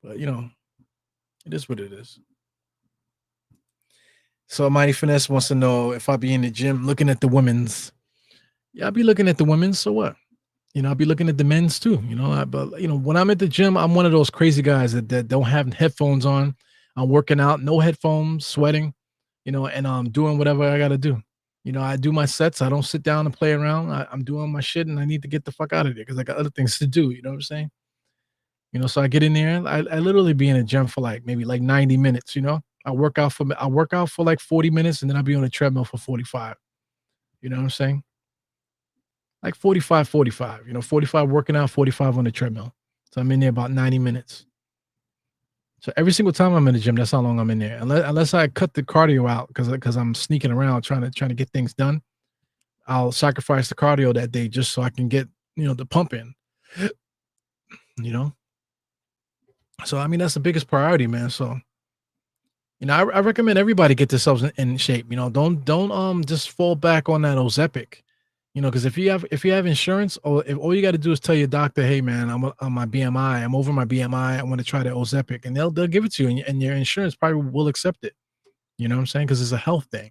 But it is what it is. So Mighty Finesse wants to know if I be in the gym looking at the women's. Yeah, I'll be looking at the women's. So what? I'll be looking at the men's too. But when I'm at the gym, I'm one of those crazy guys that don't have headphones on. I'm working out, no headphones, sweating, and I'm doing whatever I got to do. I do my sets. I don't sit down and play around. I'm doing my shit, and I need to get the fuck out of there because I got other things to do. You know what I'm saying? So I get in there. I literally be in a gym for maybe 90 minutes. I work out for like 40 minutes, and then I'll be on a treadmill for 45. You know what I'm saying? Like 45, 45 working out, 45 on the treadmill. So I'm in there about 90 minutes. So every single time I'm in the gym, that's how long I'm in there. Unless I cut the cardio out because I'm sneaking around trying to get things done, I'll sacrifice the cardio that day just so I can get the pump in. So I mean that's the biggest priority, man. So I recommend everybody get themselves in shape. Don't just fall back on that Ozempic. Because if you have insurance, or if all you got to do is tell your doctor, hey man, I'm on my BMI, I'm over my BMI, I want to try the Ozempic, and they'll give it to you, and your insurance probably will accept it. You know what I'm saying? Because it's a health thing.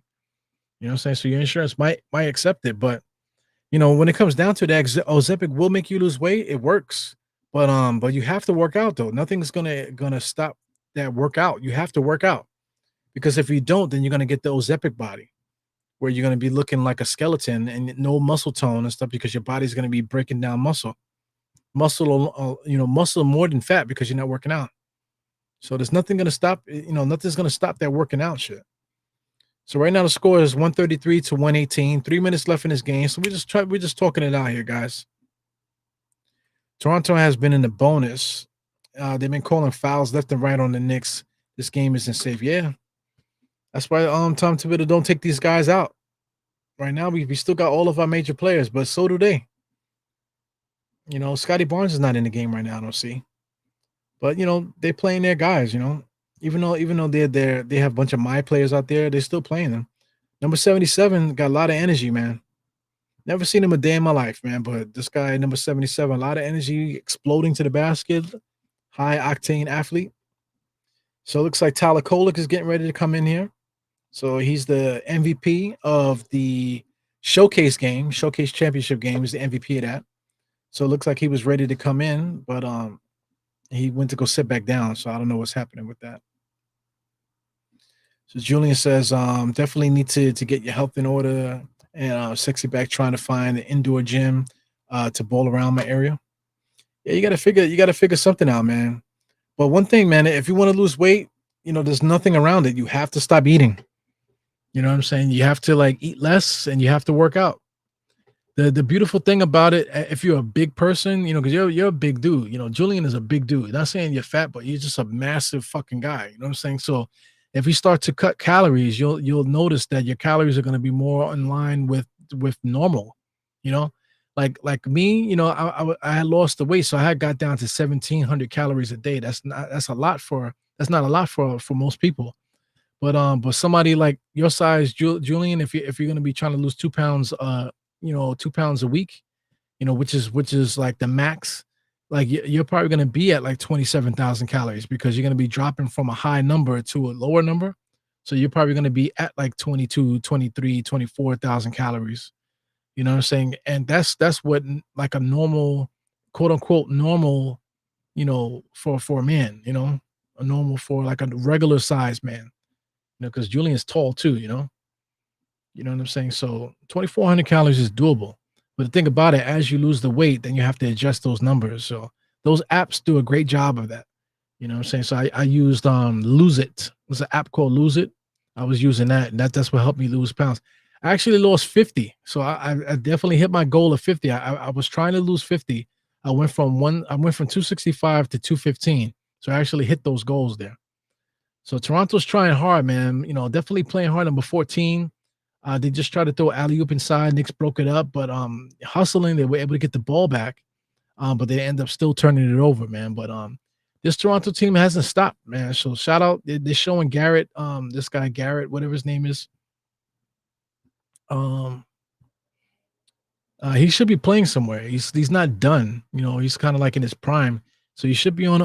You know what I'm saying? So your insurance might accept it, but when it comes down to that, Ozempic will make you lose weight. It works, but you have to work out though. Nothing's gonna stop that workout. You have to work out, because if you don't, then you're gonna get the Ozempic body, where you're going to be looking like a skeleton and no muscle tone and stuff, because your body's going to be breaking down muscle more than fat, because you're not working out. So there's nothing going to stop, nothing's going to stop that working out shit. So right now the score is 133 to 118, 3 minutes left in this game. So we're just talking it out here, guys. Toronto has been in the bonus. They've been calling fouls left and right on the Knicks. This game isn't safe. Yeah. That's why Tom Thibodeau don't take these guys out. Right now, we still got all of our major players, but so do they. Scotty Barnes is not in the game right now, I don't see. But they're playing their guys, Even though they have a bunch of my players out there, they're still playing them. Number 77 got a lot of energy, man. Never seen him a day in my life, man. But this guy, number 77, a lot of energy, exploding to the basket, high octane athlete. So it looks like Tyler Kolek is getting ready to come in here. So he's the MVP of the showcase championship game. He's the MVP of that. So it looks like he was ready to come in, but he went to go sit back down. So I don't know what's happening with that. So Julian says, definitely need to get your health in order, and sexy back trying to find an indoor gym to bowl around my area. Yeah, you gotta figure something out, man. But one thing, man, if you want to lose weight, there's nothing around it. You have to stop eating. You know what I'm saying? You have to eat less, and you have to work out. The beautiful thing about it, if you're a big person, because you're a big dude. Julian is a big dude. Not saying you're fat, but you're just a massive fucking guy. You know what I'm saying? So if you start to cut calories, you'll notice that your calories are going to be more in line with normal. Like me, I had lost the weight, so I had got down to 1,700 calories a day. That's not a lot for most people. But somebody like your size, Julian, if you're going to be trying to lose 2 pounds, 2 pounds a week, which is like the max, you're probably going to be at 27,000 calories, because you're going to be dropping from a high number to a lower number. So you're probably going to be at 22, 23, 24,000 calories. You know what I'm saying? And that's what a normal, quote unquote, normal, for a man, a normal for a regular size man, because Julian's tall too, you know what I'm saying? So 2,400 calories is doable. But the thing about it, as you lose the weight, then you have to adjust those numbers. So those apps do a great job of that. You know what I'm saying? So I used Lose It. There's an app called Lose It. I was using that, and that's what helped me lose pounds. I actually lost 50. So I definitely hit my goal of 50. I was trying to lose 50. I went from 265 to 215. So I actually hit those goals there. So Toronto's trying hard, man. Definitely playing hard. Number 14. They just tried to throw alley oop inside. Knicks broke it up, but hustling, they were able to get the ball back. But they end up still turning it over, man. But this Toronto team hasn't stopped, man. So shout out. They're showing Garrett, this guy Garrett, whatever his name is. He should be playing somewhere. He's not done. He's kind of like in his prime. So he should be on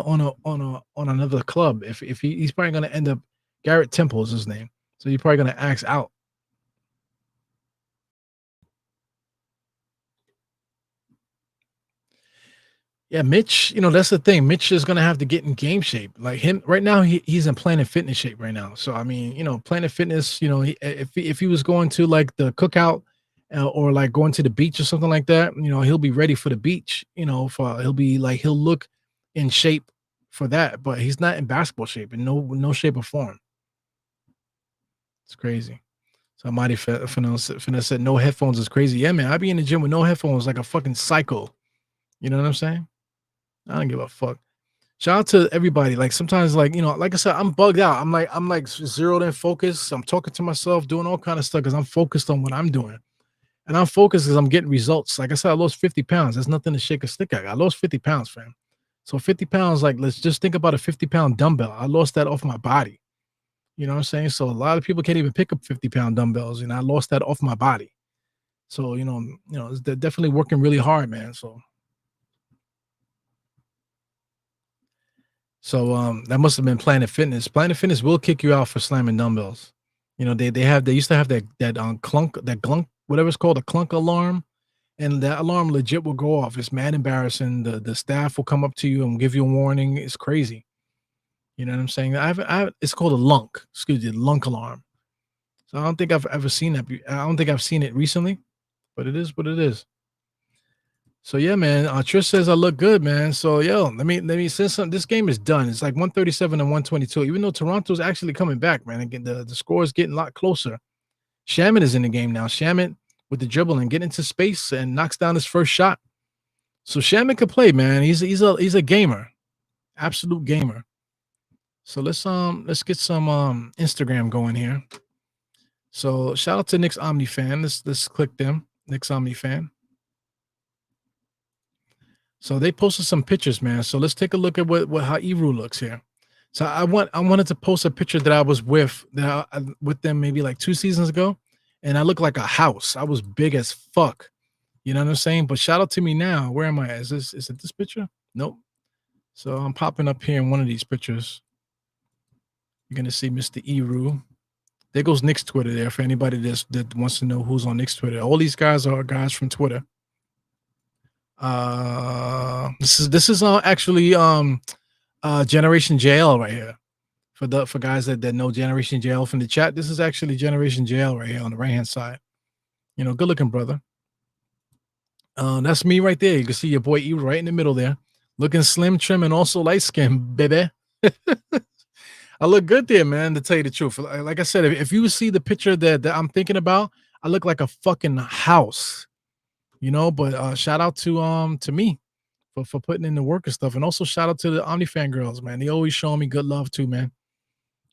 another club. If he's probably going to end up. Garrett Temple is his name. So you're probably going to axe out. Yeah, Mitch, that's the thing. Mitch is going to have to get in game shape. Like him right now, he's in Planet Fitness shape right now. So, I mean, Planet Fitness, if he was going to like the cookout or like going to the beach or something like that, he'll be ready for the beach, he'll look in shape for that, but he's not in basketball shape in no shape or form. It's crazy. Somebody finna said no headphones is crazy. Yeah, man, I be in the gym with no headphones like a fucking psycho. You know what I'm saying? I don't give a fuck. Shout out to everybody. Like sometimes, like like I said, I'm bugged out. I'm like zeroed in focus. I'm talking to myself, doing all kind of stuff because I'm focused on what I'm doing, and I'm focused because I'm getting results. Like I said, I lost 50 pounds. That's nothing to shake a stick at. I lost 50 pounds, fam. So 50 pounds, like let's just think about a 50-pound dumbbell. I lost that off my body. You know what I'm saying? So a lot of people can't even pick up 50-pound dumbbells, and I lost that off my body. So they're definitely working really hard, man. So that must have been Planet Fitness. Planet Fitness will kick you out for slamming dumbbells. They used to have that glunk, whatever it's called, a clunk alarm, and that alarm legit will go off. It's mad embarrassing. The staff will come up to you and give you a warning. It's crazy. You know what I'm saying? It's called a lunk. Excuse me, lunk alarm. So I don't think I've ever seen that. I don't think I've seen it recently, but it is what it is. So yeah, man. Trish says I look good, man. So yo, let me since this game is done. It's like 137 and 122. Even though Toronto's actually coming back, man. Again, the score is getting a lot closer. Shamet is in the game now. Shamet with the dribble and get into space and knocks down his first shot. So Shamet can play, man. He's a gamer, absolute gamer. So let's get some Instagram going here. So shout out to Knicks Omni fan. Let's click them. Knicks Omni fan. So they posted some pictures, man. So let's take a look at how Eru looks here. So I wanted to post a picture that I was with them maybe like 2 seasons ago, and I look like a house. I was big as fuck. You know what I'm saying? But shout out to me now. Where am I? Is it this picture? Nope. So I'm popping up here in one of these pictures. You're gonna see Mr. Eru. There goes Knicks Twitter there for anybody that wants to know who's on Knicks Twitter. All these guys are guys from Twitter. This is actually Generation JL right here. For guys that know Generation JL from the chat, this is actually Generation JL right here on the right hand side. Good looking brother. That's me right there. You can see your boy E right in the middle there, looking slim, trim, and also light skin, baby. I look good there, man. To tell you the truth, like I said, if you see the picture that I'm thinking about, I look like a fucking house. But shout out to me for putting in the work and stuff, and also shout out to the OmniFan girls, man. They always showing me good love too, man.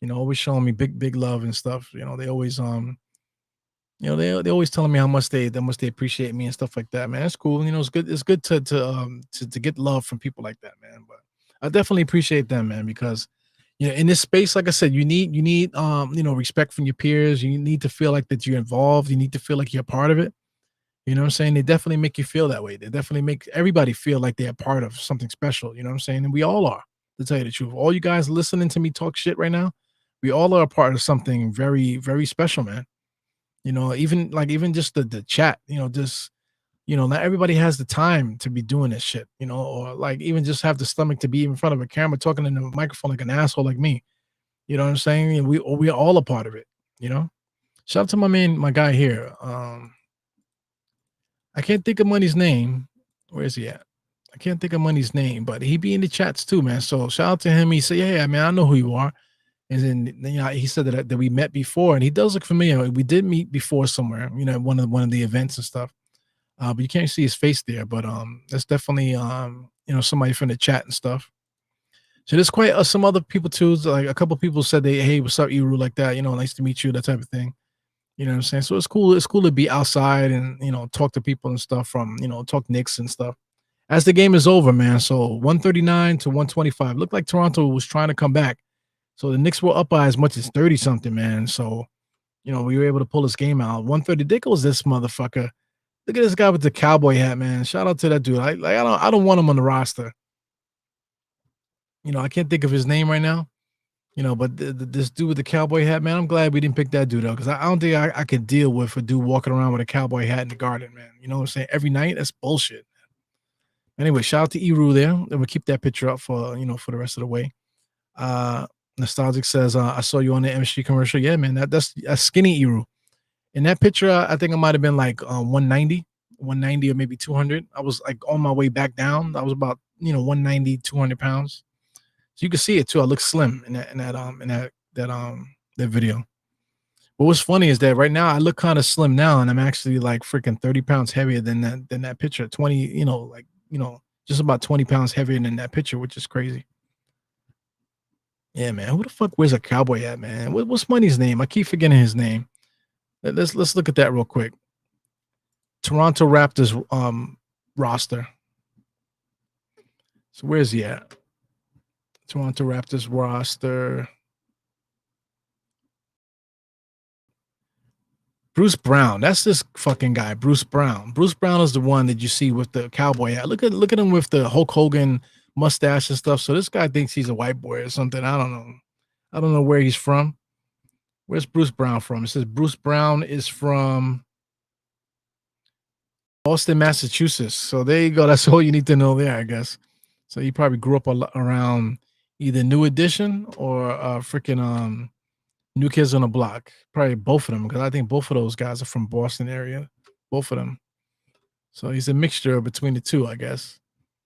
Always showing me big love and stuff. They always they always telling me how much they appreciate me and stuff like that, man. It's cool. It's good to get love from people like that, man. But I definitely appreciate them, man, because in this space, like I said, you need respect from your peers. You need to feel like that you're involved. You need to feel like you're a part of it. You know what I'm saying? They definitely make you feel that way. They definitely make everybody feel like they're a part of something special. You know what I'm saying? And we all are, to tell you the truth. All you guys listening to me talk shit right now, we all are a part of something very, very special, man. Even just the chat, not everybody has the time to be doing this shit, or like even just have the stomach to be in front of a camera talking in the microphone like an asshole like me. You know what I'm saying? We are all a part of it, Shout out to my guy here. I can't think of Money's name. Where is he at? I can't think of Money's name, but he be in the chats too, man. So shout out to him. He said, yeah, man, I know who you are. And then he said that we met before, and he does look familiar. We did meet before somewhere, one of the events and stuff. But you can't see his face there. But that's definitely somebody from the chat and stuff. So there's quite some other people too. Like a couple people said hey, what's up, Eru, like that. Nice to meet you, that type of thing. You know what I'm saying? So it's cool. It's cool to be outside and talk to people and stuff from talk Knicks and stuff. As the game is over, man. So 139 to 125. Looked like Toronto was trying to come back. So the Knicks were up by as much as 30 something, man. So we were able to pull this game out. 130. There goes this motherfucker. Look at this guy with the cowboy hat, man. Shout out to that dude. I don't want him on the roster. I can't think of his name right now. But this dude with the cowboy hat, man, I'm glad we didn't pick that dude up because I don't think I could deal with a dude walking around with a cowboy hat in the garden, man. You know what I'm saying? Every night, that's bullshit. Anyway, shout out to Eru there. And we'll keep that picture up for for the rest of the way. Nostalgic says, I saw you on the MSG commercial. Yeah, man, that's a skinny Eru. In that picture, I think I might have been like 190 or maybe 200. I was like on my way back down. I was about 190, 200 pounds. So you can see it too. I look slim in that video. But what's funny is that right now I look kind of slim now, and I'm actually like freaking 30 pounds heavier than that picture. 20, just about 20 pounds heavier than that picture, which is crazy. Yeah, man. Who the fuck wears a cowboy hat, man? What's Money's name? I keep forgetting his name. Let's look at that real quick. Toronto Raptors roster. So where's he at? Toronto Raptors roster. Bruce Brown. That's this fucking guy, Bruce Brown. Bruce Brown is the one that you see with the cowboy hat. Look at him with the Hulk Hogan mustache and stuff. So this guy thinks he's a white boy or something. I don't know. I don't know where he's from. Where's Bruce Brown from? It says Bruce Brown is from Boston, Massachusetts. So there you go. That's all you need to know there, I guess. So he probably grew up around either New Edition or freaking New Kids on the Block. Probably both of them, because I think both of those guys are from Boston area. Both of them. So he's a mixture between the two, I guess.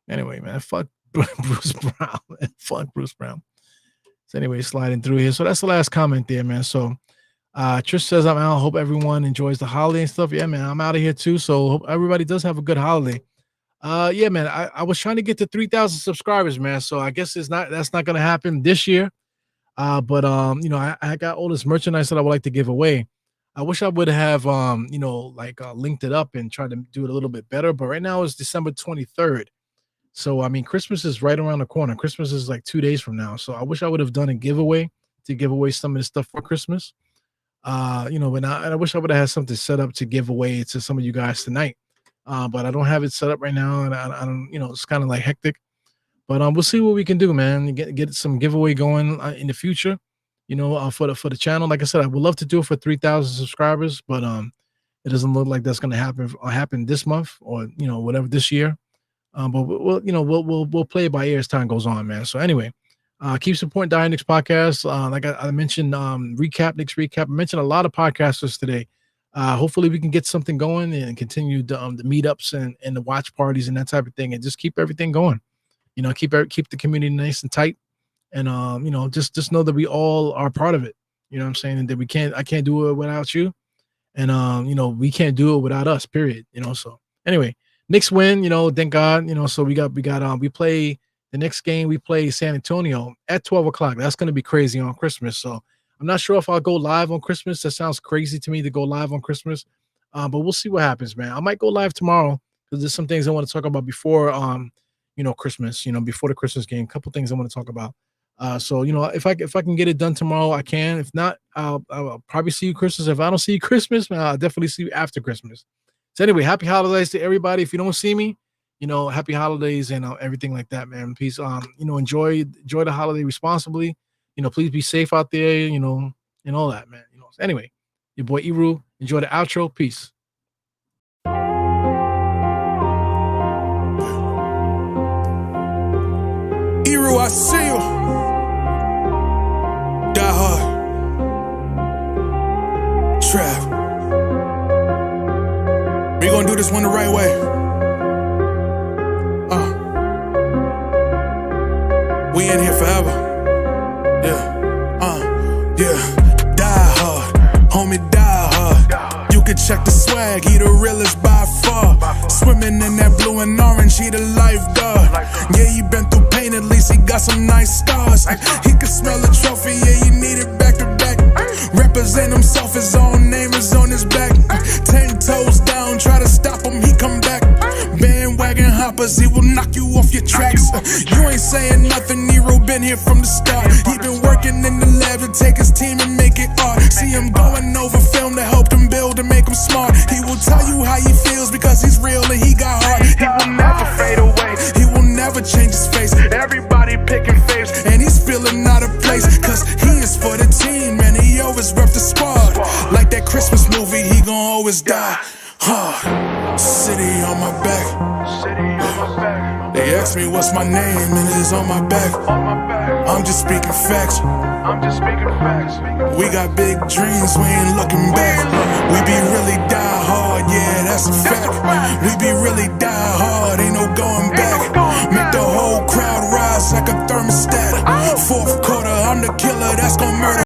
Anyway, man, fuck Bruce Brown. Fuck Bruce Brown. So anyway, sliding through here. So that's the last comment there, man. So Trish says, I'm out. Hope everyone enjoys the holiday and stuff. Yeah, man, I'm out of here too. So hope everybody does have a good holiday. Yeah, man, I was trying to get to 3,000 subscribers, man. So I guess that's not going to happen this year. But I got all this merchandise that I would like to give away. I wish I would have, linked it up and tried to do it a little bit better. But right now it's December 23rd. So, I mean, Christmas is right around the corner. Christmas is like 2 days from now. So I wish I would have done a giveaway to give away some of the stuff for Christmas. But I wish I would have had something set up to give away to some of you guys tonight. But I don't have it set up right now. And I don't, it's kind of like hectic. But we'll see what we can do, man. Get some giveaway going in the future, for the channel. Like I said, I would love to do it for 3,000 subscribers, but it doesn't look like that's going to happen this month or whatever this year. But we'll play it by ear as time goes on, man. So anyway, keep supporting Die Knicks podcast. Like I mentioned, Knicks recap. I mentioned a lot of podcasters today. Hopefully we can get something going and continue the meetups and the watch parties and that type of thing, and just keep everything going. Keep the community nice and tight, and just know that we all are part of it. You know what I'm saying? And that I can't do it without you, and we can't do it without us. Period. So anyway, Knicks win. Thank God. So we play the next game. We play San Antonio at 12 o'clock. That's going to be crazy on Christmas. So I'm not sure if I'll go live on Christmas. That sounds crazy to me to go live on Christmas, but we'll see what happens, man. I might go live tomorrow because there's some things I want to talk about before Christmas, before the Christmas game. A couple things I want to talk about. So if I can get it done tomorrow, I can. If not, I'll probably see you Christmas. If I don't see you Christmas, I'll definitely see you after Christmas. So anyway, happy holidays to everybody. If you don't see me, happy holidays and everything like that, man. Peace. Enjoy the holiday responsibly. Please be safe out there, and all that, man. So anyway, your boy Eru. Enjoy the outro. Peace. Eru, I see you. Die hard. Trap. We gonna do this one the right way. We in here forever. Yeah. Die hard. Homie, die hard. You can check the swag. He the realest by far. Swimming in that blue and orange. He the lifeguard. Yeah, he been through pain. At least he got some nice stuff. You ain't saying nothing, Nero been here from the start. He been working in the lab to take his team and make it art. See him going over film to help him build and make him smart. He will tell you how he feels because he's real and he got heart. He will never fade away, he will never change his face. Everybody picking faves and he's feeling out of place. Cause he is for the team and he always rep the squad. Like that Christmas movie, he gon' always die. City on my back. They ask me what's my name and it's on my back. I'm just speaking facts. We got big dreams, we ain't looking back. We be really die hard, yeah, that's a fact. We be really die hard, ain't no going back. Make the whole crowd rise like a thermostat. Fourth quarter, I'm the killer that's gon' murder.